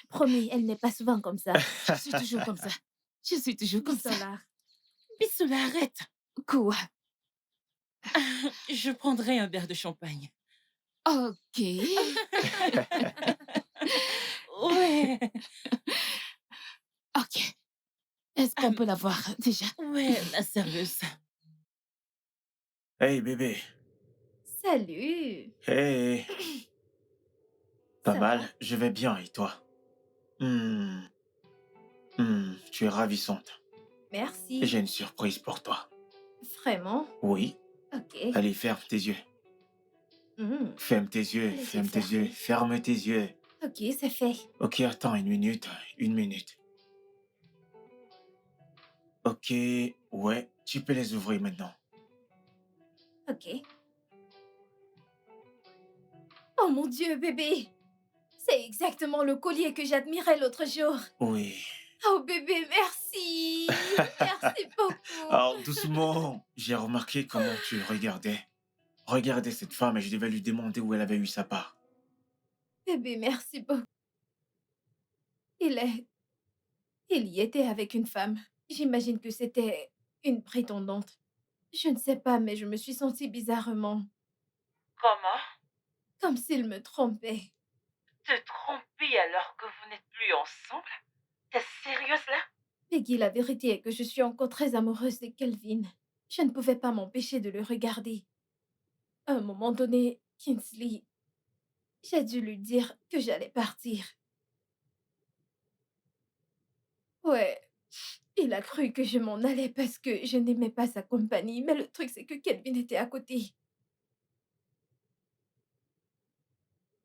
Promis, elle n'est pas souvent comme ça. Je suis toujours comme ça. Je suis toujours comme ça. Bissola. Bissola, arrête. Quoi? Je prendrai un verre de champagne. Ok. Ouais. Ok. Est-ce qu'on peut la voir déjà? Ouais, la serveuse. Hey, bébé. Salut. Hey. Pas Ça mal, va? je vais bien, et toi? Tu es ravissante. Merci. J'ai une surprise pour toi. Vraiment? Oui, Ok. allez, ferme tes yeux. Ferme tes yeux, Les yeux ferme tes yeux, fermés. ferme tes yeux. Ok, c'est fait. Ok, attends une minute, une minute. Ok, ouais, tu peux les ouvrir maintenant. Ok. Oh mon Dieu, bébé! C'est exactement le collier que j'admirais l'autre jour. Oui. Oh bébé, merci! Merci beaucoup! Alors, doucement, j'ai remarqué comment tu regardais. Regardez cette femme et je devais lui demander où elle avait eu sa part. Bébé, merci beaucoup. Il est... Il y était avec une femme. J'imagine que c'était une prétendante. Je ne sais pas, mais je me suis sentie bizarrement, Comment? comme s'il me trompait. Te tromper alors que vous n'êtes plus ensemble? T'es sérieuse là? Peggy, la vérité est que je suis encore très amoureuse de Kelvin. Je ne pouvais pas m'empêcher de le regarder. À un moment donné, Kingsley, j'ai dû lui dire que j'allais partir. Ouais, il a cru que je m'en allais parce que je n'aimais pas sa compagnie, mais le truc c'est que Kelvin était à côté.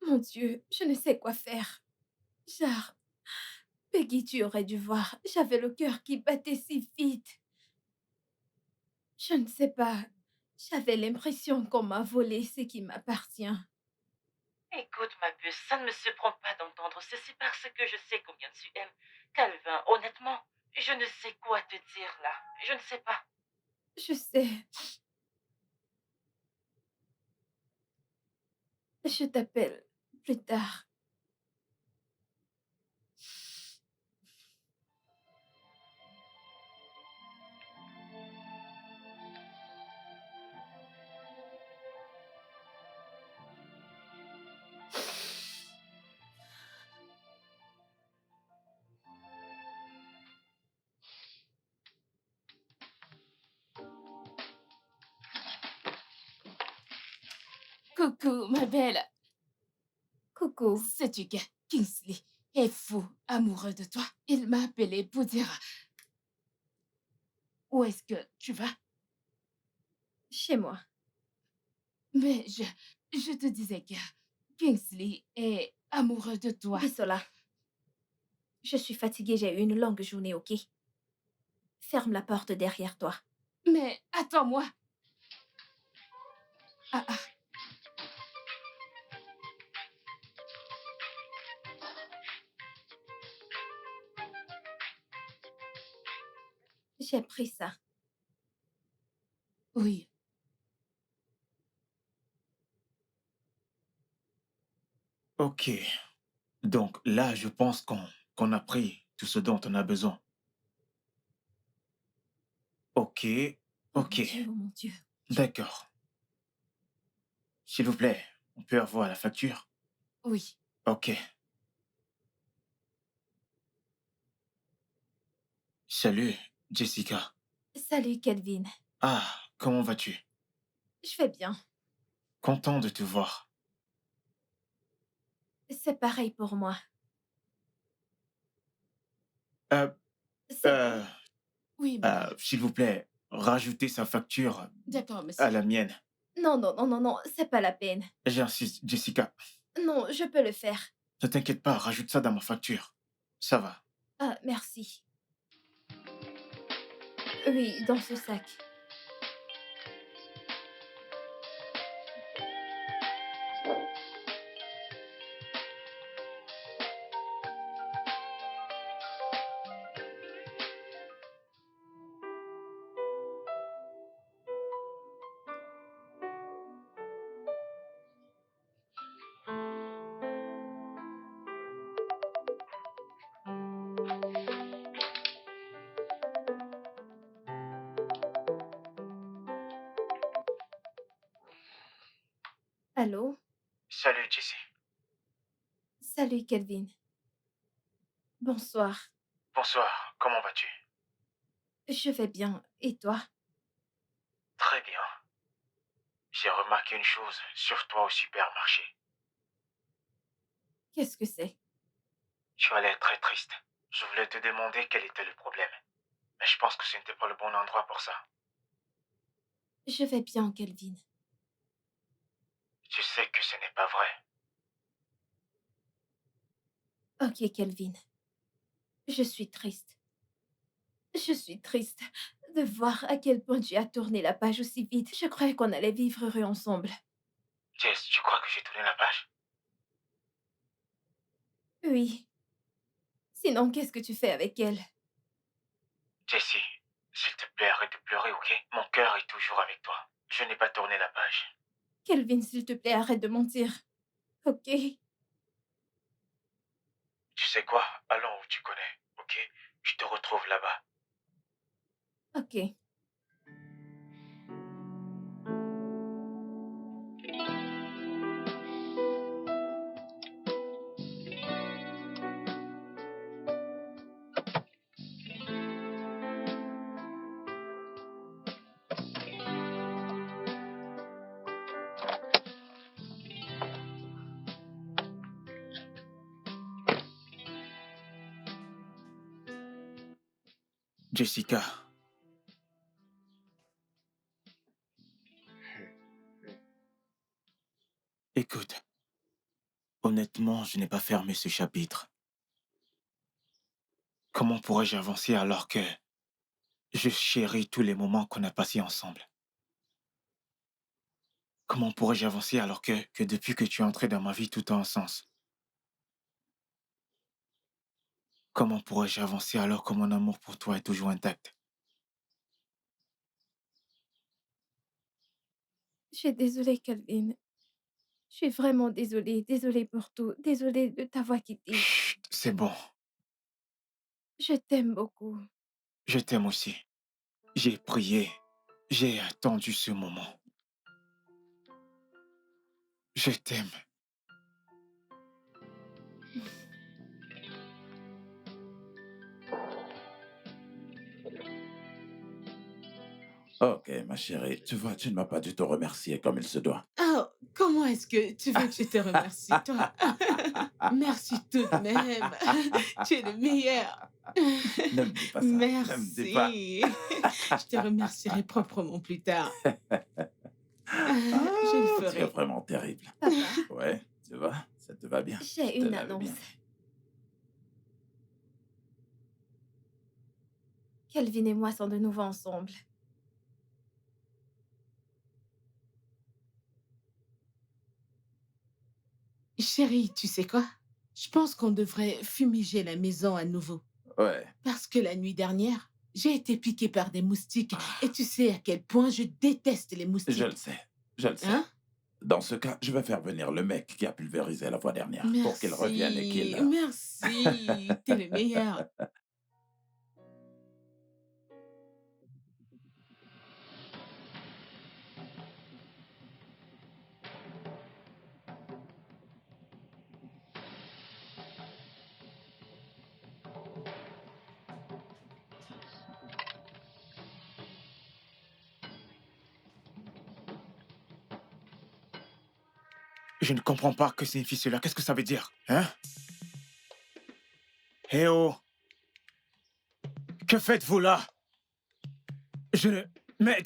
Mon Dieu, je ne sais quoi faire. Genre, Peggy, tu aurais dû voir, j'avais le cœur qui battait si vite. Je ne sais pas, j'avais l'impression qu'on m'a volé ce qui m'appartient. Écoute, ma puce, ça ne me surprend pas d'entendre ceci parce que je sais combien tu aimes Calvin. Honnêtement, je ne sais quoi te dire là. Je ne sais pas. Je sais. Je t'appelle plus tard. Coucou, ma belle. Coucou. Sais-tu que Kingsley est fou, amoureux de toi? Il m'a appelé pour dire... Où est-ce que tu vas? Chez moi. Mais je te disais que Kingsley est amoureux de toi. Bisola, je suis fatiguée, j'ai eu une longue journée, ok? Ferme la porte derrière toi. Mais attends-moi. Ah, ah. J'ai pris ça. Oui. Ok. Donc là, je pense qu'on a pris tout ce dont on a besoin. Ok, ok. Oh mon Dieu. D'accord. S'il vous plaît, on peut avoir la facture? Oui. Ok. Salut, Jessica. Salut, Kelvin. Ah, comment vas-tu? Je vais bien. Content de te voir. C'est pareil pour moi. Euh, C'est bon? euh, Oui, madame. S'il vous plaît, rajoutez sa facture D'accord, à monsieur. la mienne. Non, non, non, non, non, c'est pas la peine. J'insiste, Jessica. Non, je peux le faire. Ne t'inquiète pas, rajoute ça dans ma facture. Ça va. Ah, merci. Oui, dans ce sac. Allô? Salut, Jessie. Salut, Kelvin. Bonsoir. Bonsoir, comment vas-tu? Je vais bien. Et toi? Très bien. J'ai remarqué une chose sur toi au supermarché. Qu'est-ce que c'est? Tu as l'air très triste. Je voulais te demander quel était le problème. Mais je pense que ce n'était pas le bon endroit pour ça. Je vais bien, Kelvin. Tu sais que ce n'est pas vrai. Ok, Kelvin. Je suis triste. Je suis triste de voir à quel point tu as tourné la page aussi vite. Je croyais qu'on allait vivre heureux ensemble. Jess, tu crois que j'ai tourné la page? Oui. Sinon, qu'est-ce que tu fais avec elle? Jessie, s'il te plaît, arrête de pleurer, ok? Mon cœur est toujours avec toi. Je n'ai pas tourné la page. Kelvin, s'il te plaît, arrête de mentir. Ok? Tu sais quoi? Allons où tu connais, ok? Je te retrouve là-bas. Ok. Jessica, écoute. Honnêtement, je n'ai pas fermé ce chapitre. Comment pourrais-je avancer alors que je chéris tous les moments qu'on a passés ensemble? Comment pourrais-je avancer alors que depuis que tu es entré dans ma vie, tout a un sens? Comment pourrais-je avancer alors que mon amour pour toi est toujours intact? Je suis désolée, Kelvin. Je suis vraiment désolée. Désolée pour tout. Désolée de t'avoir quitté. Chut, c'est bon. Je t'aime beaucoup. Je t'aime aussi. J'ai prié. J'ai attendu ce moment. Je t'aime. Ok, ma chérie, tu vois, tu ne m'as pas du tout remercié comme il se doit. Oh, comment est-ce que tu veux que je te remercie, toi? Merci tout de même. Tu es le meilleur. Ne me dis pas ça. Ne me dis pas. Merci. Je te remercierai proprement plus tard. Je le Tu es ferai. vraiment terrible. Papa, Ouais, tu vois, ça te va bien. j'ai Je te une l'avais annonce. bien. Kelvin et moi sommes de nouveau ensemble. Chérie, tu sais quoi? Je pense qu'on devrait fumiger la maison à nouveau. Ouais. Parce que la nuit dernière, j'ai été piquée par des moustiques. Et tu sais à quel point je déteste les Je le moustiques. sais. Je le sais. Hein? Dans ce cas, je vais faire venir le mec qui a pulvérisé la fois dernière pour qu'il revienne et Merci. qu'il... Merci. T'es le meilleur. Je ne comprends pas que signifie cela. Qu'est-ce que ça veut dire? Hein? Eh oh! Que faites-vous là? Je ne... Mais...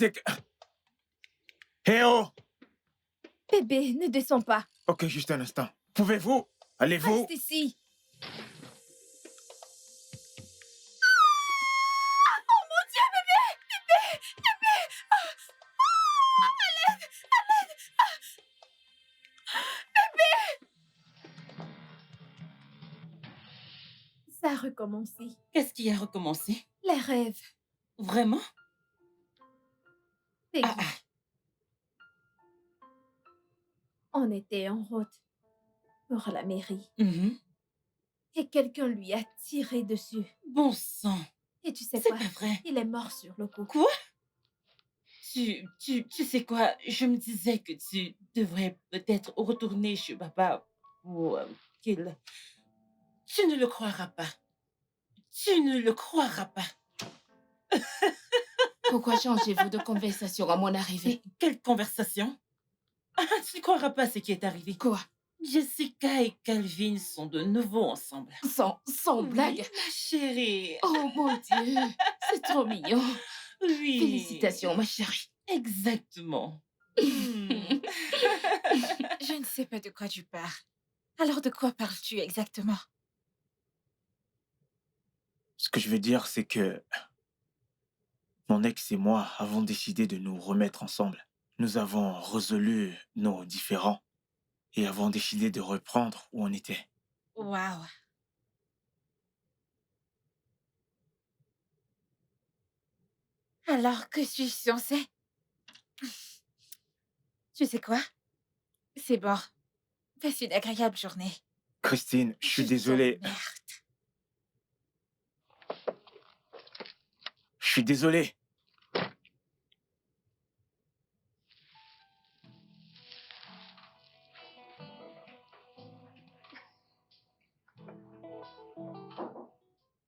Eh oh! Bébé, ne descends pas. Ok, juste un instant. Pouvez-vous? Allez-vous? Reste ici. Ça a recommencé. Qu'est-ce qui a recommencé? Les rêves. Vraiment? Peggy, Ah, ah. on était en route pour la mairie Mhm. et quelqu'un lui a tiré dessus. Bon sang. Et tu sais C'est quoi? pas vrai. Il est mort sur le coup. Quoi? Tu sais quoi? Je me disais que tu devrais peut-être retourner chez papa pour qu'il... Tu ne le croiras pas. Tu ne le croiras pas. Pourquoi changez-vous de conversation à mon arrivée? Mais quelle conversation? Ah, tu ne croiras pas ce qui est arrivé. Quoi? Jessica et Calvin sont de nouveau ensemble. Sans Oui, blague? ma chérie. Oh mon Dieu, c'est trop mignon. Oui. Félicitations, ma chérie. Exactement. Hmm. Je ne sais pas de quoi tu parles. Alors de quoi parles-tu exactement? Ce que je veux dire, c'est que mon ex et moi avons décidé de nous remettre ensemble. Nous avons résolu nos différends et avons décidé de reprendre où on était. Waouh. Alors que suis-je censée? Tu sais quoi? C'est bon. Passe une agréable journée. Christine, je suis Je désolé. t'emmerde. Je suis désolé.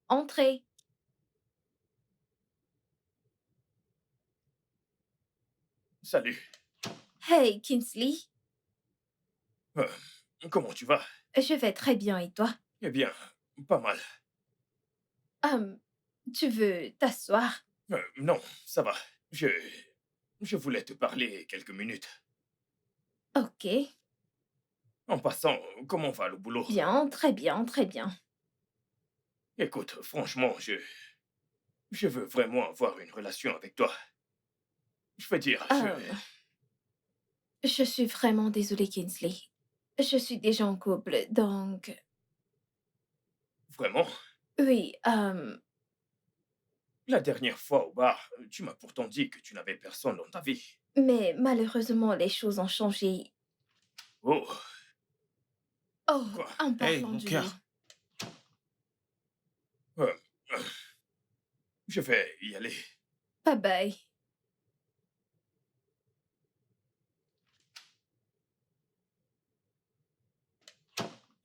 Entrez. Salut. Hey, Kingsley. Comment tu vas? Je vais très bien et toi? Eh bien, pas mal. Tu veux t'asseoir? Non, ça va. Je voulais te parler quelques minutes. Ok. En passant, comment va le boulot? Bien, très bien, très bien. Écoute, franchement, je veux vraiment avoir une relation avec toi. Je veux dire, Je suis vraiment désolée, Kingsley. Je suis déjà en couple, donc... Vraiment? Oui, La dernière fois au bar, tu m'as pourtant dit que tu n'avais personne dans ta vie. mais malheureusement, les choses ont changé. Oh, Oh, Quoi? en Hey, parlant mon du cœur. lit. je vais y aller. Bye bye.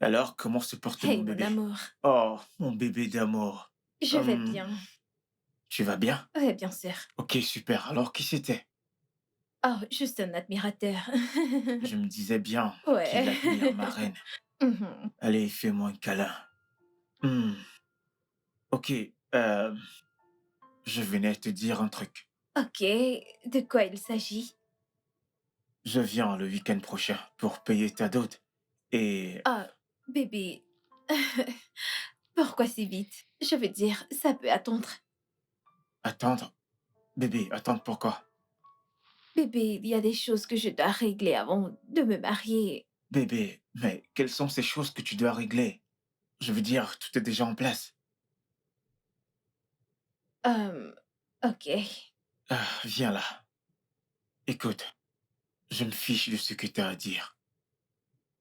Alors, comment se porte Hey, mon mon bébé? amour. Oh, mon bébé d'amour. Je vais Hum. bien. Tu vas bien? Oui, bien sûr. Ok, super. Alors, qui c'était? Oh, juste un admirateur. Je me disais bien qu'il Ouais. admire ma reine. Mhm. Allez, fais-moi un câlin. Ok, je venais te dire un truc. Ok, de quoi il s'agit? Je viens le week-end prochain pour payer ta dot. Et Ah, bébé. Pourquoi si vite? Je veux dire, ça peut attendre. attendre. Bébé, attendre pourquoi? Bébé, il y a des choses que je dois régler avant de me marier. Bébé, mais quelles sont ces choses que tu dois régler? Je veux dire, tout est déjà en place. Ok. Ah, viens là. Écoute, je me fiche de ce que tu as à dire.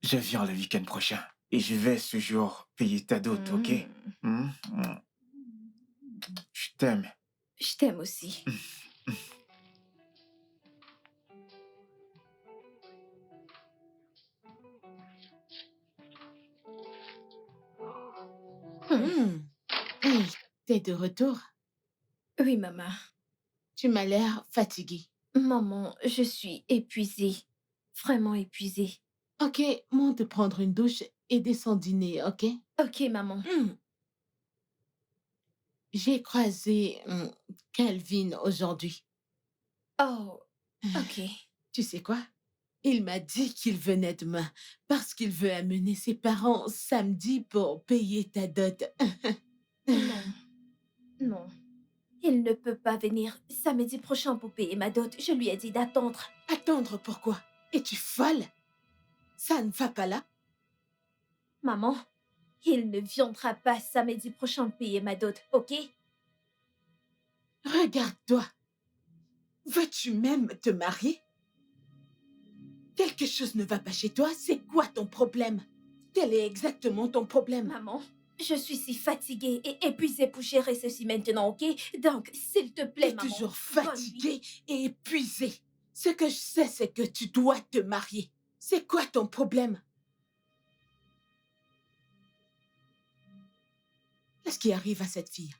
Je viens le week-end prochain et je vais ce jour payer ta dot, ok? Hmm. Je t'aime. Je t'aime aussi. Hmm. Hey, t'es de retour? Oui, maman. Tu m'as l'air fatiguée. Maman, je suis épuisée. Vraiment épuisée. Ok, monte prendre une douche et descends dîner, ok? Ok, maman. J'ai croisé Calvin aujourd'hui. Oh, ok. Tu sais quoi? Il m'a dit qu'il venait demain parce qu'il veut amener ses parents samedi pour payer ta dot. Non, non. Il ne peut pas venir samedi prochain pour payer ma dot. Je lui ai dit d'attendre. Attendre pourquoi? Es-tu folle? Ça ne va pas là? Maman, il ne viendra pas samedi prochain payer ma dot, ok? Regarde-toi. Veux-tu même te marier? Quelque chose ne va pas chez toi, c'est quoi ton problème? Quel est exactement ton problème? Maman, je suis si fatiguée et épuisée pour gérer ceci maintenant, ok? Donc, s'il te plaît, T'es maman. toujours bonne fatiguée et épuisée. Ce que je sais, c'est que tu dois te marier. C'est quoi ton problème? Qu'est-ce qui arrive à cette fille?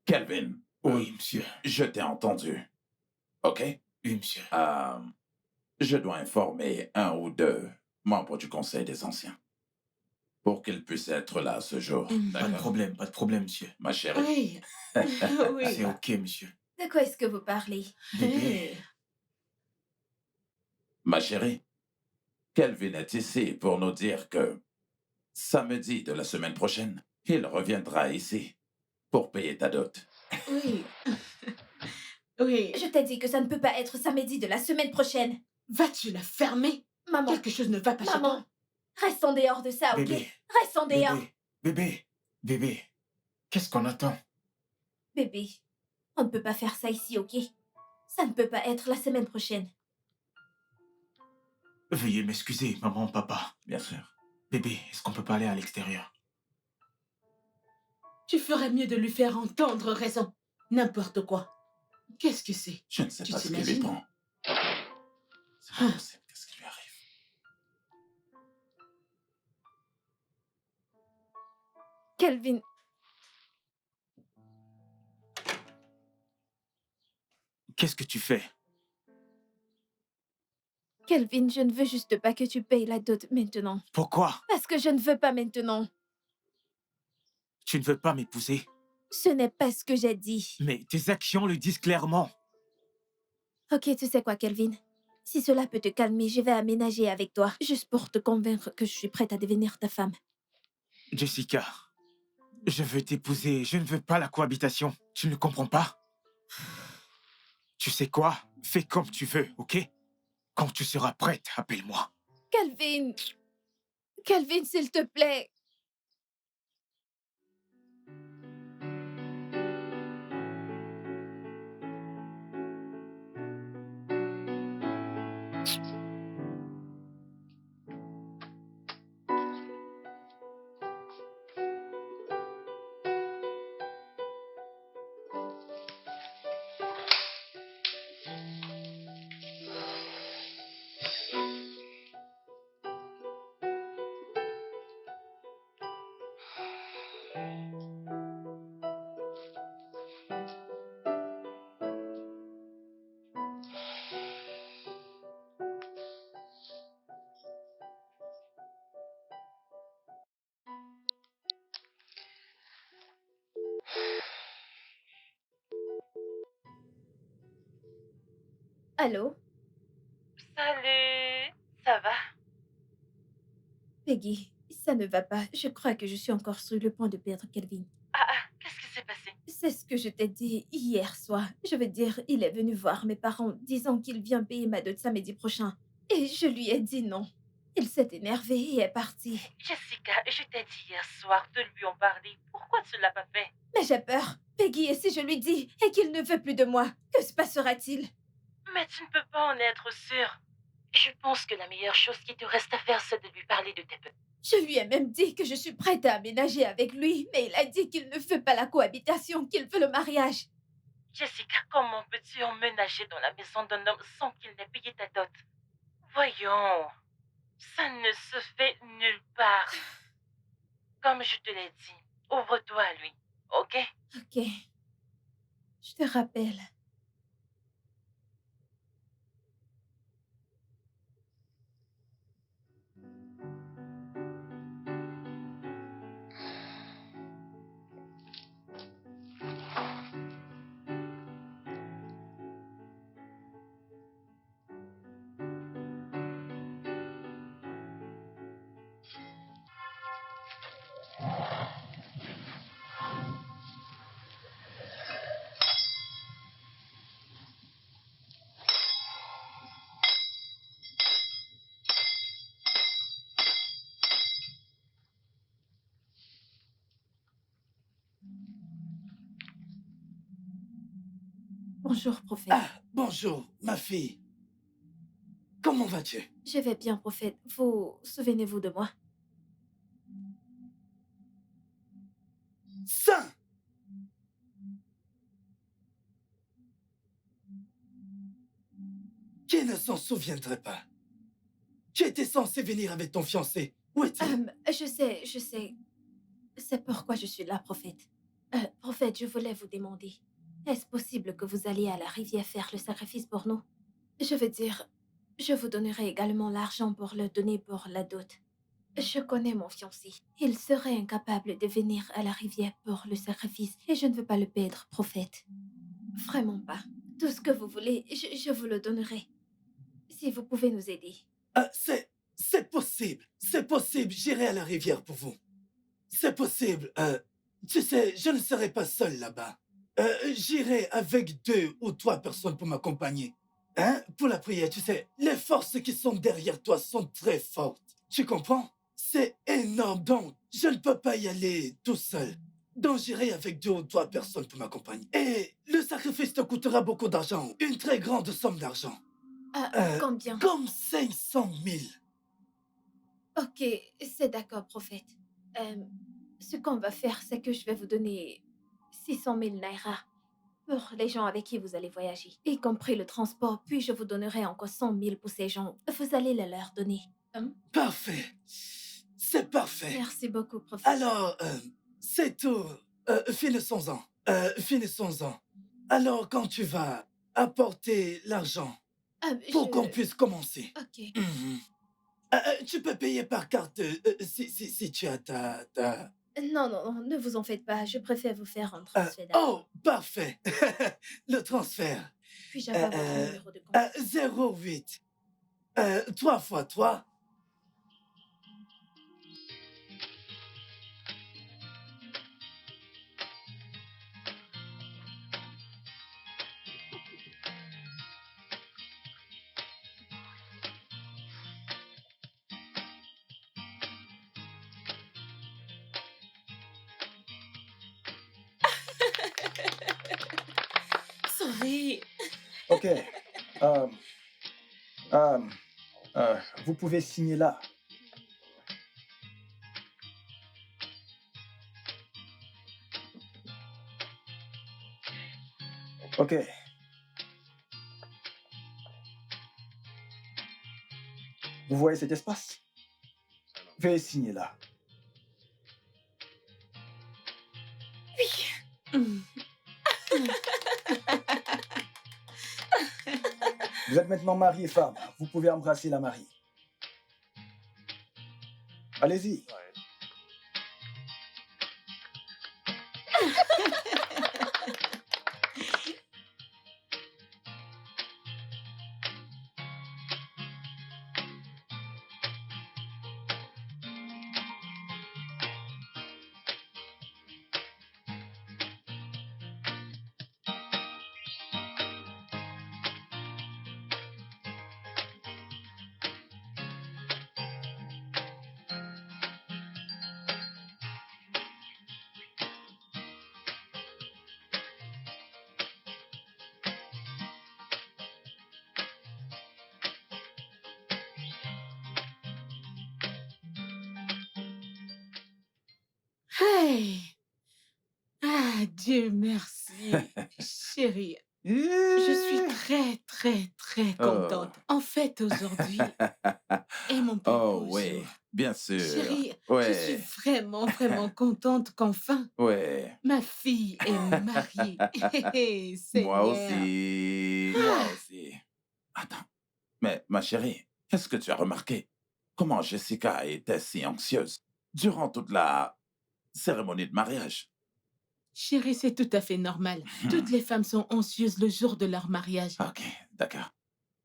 Kelvin. Oui, monsieur. Je t'ai entendu. OK? Oui, monsieur. Je dois informer un ou deux membres du Conseil des Anciens pour qu'ils puissent être là ce jour. Pas de problème, monsieur. Ma chérie. Oui. Oui. C'est OK, monsieur. De quoi est-ce que vous parlez? Bébé. Ma chérie, Kelvin est ici pour nous dire que samedi de la semaine prochaine, il reviendra ici pour payer ta dot. Oui. Oui. Je t'ai dit que ça ne peut pas être samedi de la semaine prochaine. Vas-tu la fermer? Maman, Quelque chose ne va pas chez toi? maman, reste en dehors de ça, ok? Bébé. Reste en dehors. Bébé. Qu'est-ce qu'on attend? Bébé, on ne peut pas faire ça ici, ok? Ça ne peut pas être la semaine prochaine. Veuillez m'excuser, maman, papa. Bien sûr. Bébé, est-ce qu'on peut pas aller à l'extérieur? Tu ferais mieux de lui faire entendre raison. N'importe quoi. Qu'est-ce que c'est? Je ne sais Tu pas ce qui lui t'imagines? prend. C'est pas possible. Qu'est-ce qui lui arrive? Kelvin. Qu'est-ce que tu fais? Kelvin, je ne veux juste pas que tu payes la dot maintenant. Pourquoi? Parce que je ne veux pas maintenant. Tu ne veux pas m'épouser? Ce n'est pas ce que j'ai dit. Mais tes actions le disent clairement. Ok, tu sais quoi, Kelvin? Si cela peut te calmer, je vais aménager avec toi, juste pour te convaincre que je suis prête à devenir ta femme. Jessica, je veux t'épouser, je ne veux pas la cohabitation. Tu ne comprends pas? Tu sais quoi? Fais comme tu veux, ok? Quand tu seras prête, appelle-moi. Kelvin! Kelvin, s'il te plaît! Allô? Salut, ça va? Peggy, ça ne va pas. Je crois que je suis encore sur le point de perdre Kelvin. Qu'est-ce qui s'est passé? C'est ce que je t'ai dit hier soir. Je veux dire, il est venu voir mes parents disant qu'il vient payer ma dot samedi prochain. Et je lui ai dit non. Il s'est énervé et est parti. Jessica, je t'ai dit hier soir de lui en parler. Pourquoi tu ne l'as pas fait? Mais j'ai peur. Peggy, et si je lui dis et qu'il ne veut plus de moi, que se passera-t-il? Mais tu ne peux pas en être sûre. Je pense que la meilleure chose qui te reste à faire, c'est de lui parler de tes peurs. Je lui ai même dit que je suis prête à aménager avec lui, mais il a dit qu'il ne veut pas la cohabitation, qu'il veut le mariage. Jessica, comment peux-tu emménager dans la maison d'un homme sans qu'il n'ait payé ta dot? Voyons, ça ne se fait nulle part. Comme je te l'ai dit, ouvre-toi à lui, ok? Ok. Je te rappelle. Bonjour, prophète. Bonjour, ma fille. Comment vas-tu? Je vais bien, prophète. Vous souvenez-vous de moi? Saint! Qui ne s'en souviendrait pas? Tu étais censé venir avec ton fiancé. Où est-il? Je sais. C'est pourquoi je suis là, prophète. Prophète, je voulais vous demander, est-ce possible que vous alliez à la rivière faire le sacrifice pour nous? Je veux dire, je vous donnerai également l'argent pour le donner pour la dot. Je connais mon fiancé. Il serait incapable de venir à la rivière pour le sacrifice et je ne veux pas le perdre, prophète. Vraiment pas. Tout ce que vous voulez, je vous le donnerai. Si vous pouvez nous aider. C'est possible. C'est possible. J'irai à la rivière pour vous. C'est possible. Tu sais, je ne serai pas seul là-bas. J'irai avec 2 ou 3 personnes pour m'accompagner. Hein? Pour la prière, tu sais, les forces qui sont derrière toi sont très fortes. Tu comprends? C'est énorme, donc je ne peux pas y aller tout seul. Donc j'irai avec 2 ou 3 personnes pour m'accompagner. Et le sacrifice te coûtera beaucoup d'argent. Une très grande somme d'argent. Combien? Comme 500 000. Ok, c'est d'accord, prophète. Ce qu'on va faire, c'est que je vais vous donner 600 000 naira pour les gens avec qui vous allez voyager, y compris le transport, puis je vous donnerai encore 100 000 pour ces gens. Vous allez les leur donner. Parfait. C'est parfait. Merci beaucoup, prophète. Alors, c'est tout. Finissons-en. Finissons-en. Alors, quand tu vas apporter l'argent pour qu'on puisse commencer. Ok. Tu peux payer par carte si tu as ta... Non, ne vous en faites pas. Je préfère vous faire un transfert. Oh, parfait. Le transfert. Puis-je avoir votre numéro de compte? 08. 3 fois 3. Souris. Ok. Vous pouvez signer là. Ok. Vous voyez cet espace? Veuillez signer là. Vous êtes maintenant mari et femme. Vous pouvez embrasser la mariée. Allez-y. Hey! Ah, Dieu merci, chérie. Je suis très, très, très Oh. contente. En fait, aujourd'hui est mon plus Oh, beau oui, jour. bien sûr. Chérie, je suis Ouais, vraiment, vraiment contente qu'enfin ouais. ma fille est mariée. Hé, hé, Moi Seigneur. aussi, moi aussi. Attends, mais ma chérie, qu'est-ce que tu as remarqué? Comment Jessica était si anxieuse durant toute la cérémonie de mariage? Chérie, c'est tout à fait normal. Toutes les femmes sont anxieuses le jour de leur mariage. Ok, d'accord.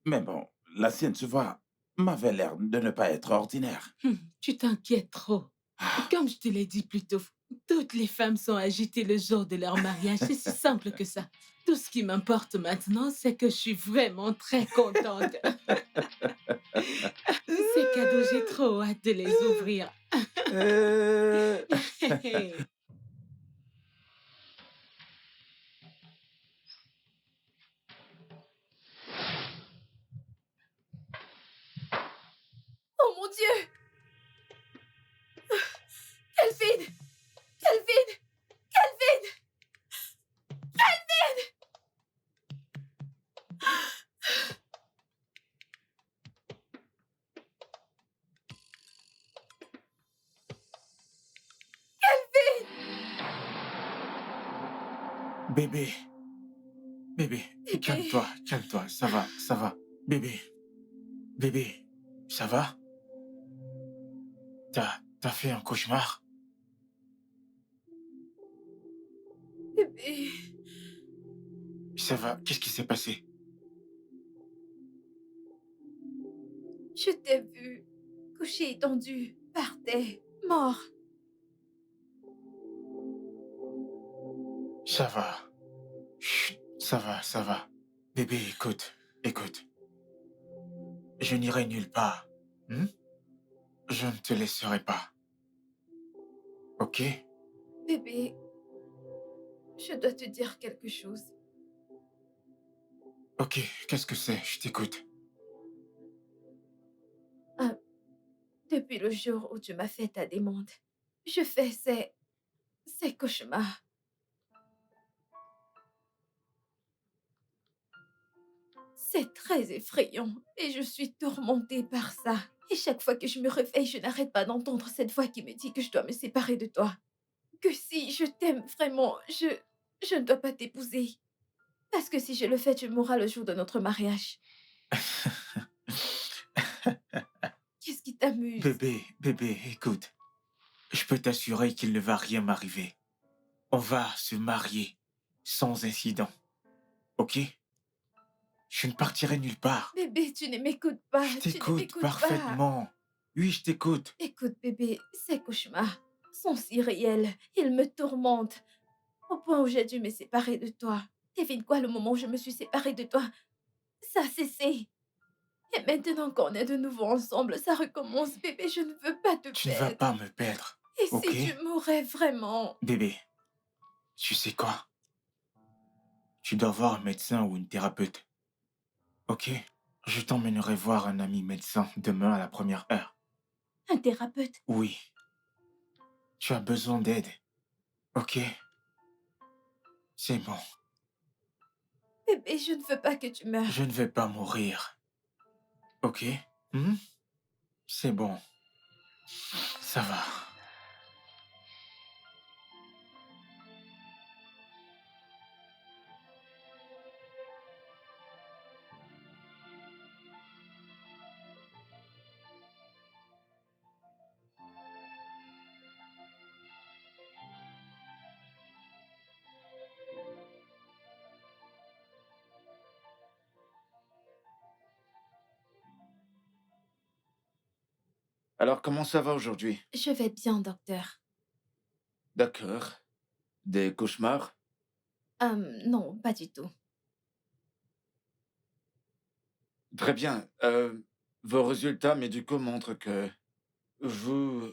Mais bon, la sienne, tu vois, m'avait l'air de ne pas être ordinaire. Tu t'inquiètes trop. Ah, Comme je te l'ai dit plus tôt, toutes les femmes sont agitées le jour de leur mariage. C'est si simple que ça. Tout ce qui m'importe maintenant, c'est que je suis vraiment très contente. Ces cadeaux, j'ai trop hâte de les ouvrir. euh, Oh mon Dieu! Kelvin! Kelvin! Kelvin! Bébé, bébé, Bébé, calme-toi, ça va. Bébé, bébé, ça va? T'as fait un cauchemar? bébé, Ça va, qu'est-ce qui s'est passé? je t'ai vu couché étendu par terre, mort. Ça va. Chut, ça va. Bébé, écoute. Je n'irai nulle part. Hmm? Je ne te laisserai pas. Ok? Bébé, je dois te dire quelque chose. Ok, qu'est-ce que c'est? Je t'écoute. Ah, depuis le jour où tu m'as fait ta demande, je fais ces cauchemars. C'est très effrayant et je suis tourmentée par ça. Et chaque fois que je me réveille, je n'arrête pas d'entendre cette voix qui me dit que je dois me séparer de toi. Que si je t'aime vraiment, je ne dois pas t'épouser. Parce que si je le fais, tu mourras le jour de notre mariage. Qu'est-ce qui t'amuse? Bébé, écoute. Je peux t'assurer qu'il ne va rien m'arriver. On va se marier sans incident. Ok? Je ne partirai nulle part. Bébé, tu ne m'écoutes pas. Je Tu ne t'écoute m'écoutes pas. parfaitement. Oui, je t'écoute. Écoute, bébé, ces cauchemars sont si réels. Ils me tourmentent. Au point où j'ai dû me séparer de toi. Devine quoi, le moment où je me suis séparée de toi, ça a cessé. Et maintenant qu'on est de nouveau ensemble, ça recommence. Bébé, je ne veux pas te Tu ne vas perdre. pas me perdre. Et Ok? si tu mourais vraiment? Bébé, tu sais quoi? Tu dois voir un médecin ou une thérapeute. Ok? Je t'emmènerai voir un ami médecin demain à la première heure. Un thérapeute? Oui, tu as besoin d'aide. Ok? C'est bon. Bébé, je ne veux pas que tu meures. Je ne vais pas mourir. Ok? Hmm? C'est bon. Ça va. Alors, comment ça va aujourd'hui? Je vais bien, docteur. D'accord. Des cauchemars? Non, pas du tout. Très bien. Vos résultats médicaux montrent que vous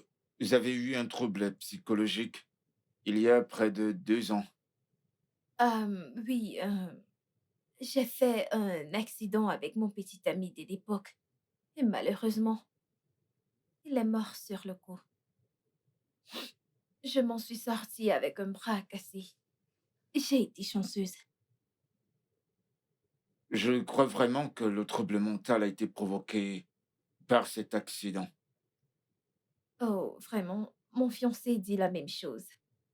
avez eu un trouble psychologique il y a près de 2 ans. Oui, j'ai fait un accident avec mon petit ami de l'époque. Et malheureusement, il est mort sur le coup. je m'en suis sortie avec un bras cassé. J'ai été chanceuse. Je crois vraiment que le trouble mental a été provoqué par cet accident. Oh, vraiment, mon fiancé dit la même chose.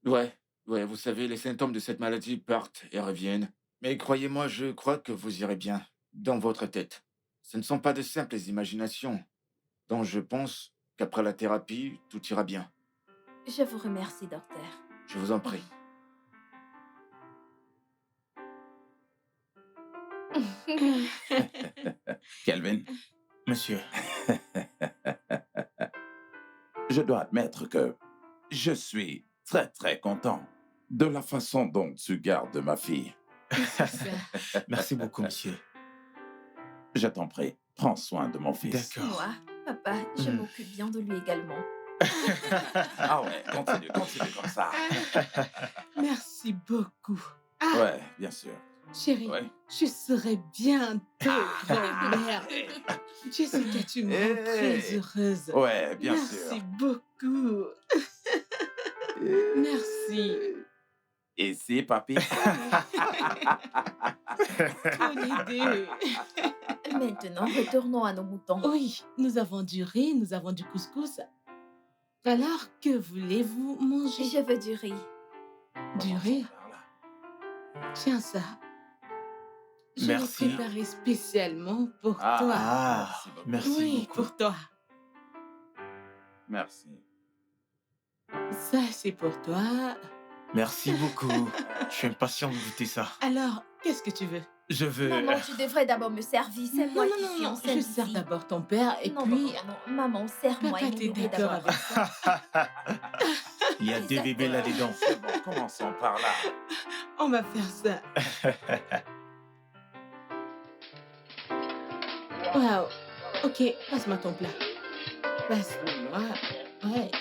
Ouais, ouais, vous savez, les symptômes de cette maladie partent et reviennent. Mais croyez-moi, je crois que vous irez bien, dans votre tête. Ce ne sont pas de simples imaginations, donc je pense qu'après la thérapie, tout ira bien. Je vous remercie, docteur. Je vous en prie. Kelvin, Monsieur, je dois admettre que je suis très très content de la façon dont tu gardes ma fille. C'est ça. merci beaucoup, monsieur. Je t'en prie, prends soin de mon fils. D'accord. Moi, papa, je Hmm. m'occupe bien de lui également. Ah ouais, continue comme ça. Merci beaucoup. Ouais, bien sûr. Chérie, Ouais. je serai bientôt grand-mère. Jessica, tu me rends très Hey. heureuse. Ouais, bien Merci sûr. beaucoup. Merci. Ici, papy. Tous les deux. Maintenant, retournons à nos moutons. Oui, nous avons du riz, nous avons du couscous. Alors, que voulez-vous manger? Je veux du riz. Du riz? Tiens ça. Je l'ai Merci. préparé spécialement pour Ah. toi. Ah, merci Oui, beaucoup. pour toi. Merci. Ça, c'est pour toi. Merci beaucoup. Je suis impatient de goûter ça. Alors, qu'est-ce que tu veux? Je veux... Maman, tu devrais d'abord me servir. C'est moi qui suis Je enceinte sers ici. d'abord ton père et Non, puis... non, non, non. Maman, serre-moi Papa, et t'es mon bébé d'accord d'abord. avec Il y a deux bébés là-dedans. C'est bon, commençons par là. On va faire ça. Waouh. Ok, passe-moi ton plat. Passe-le-moi. Ouais.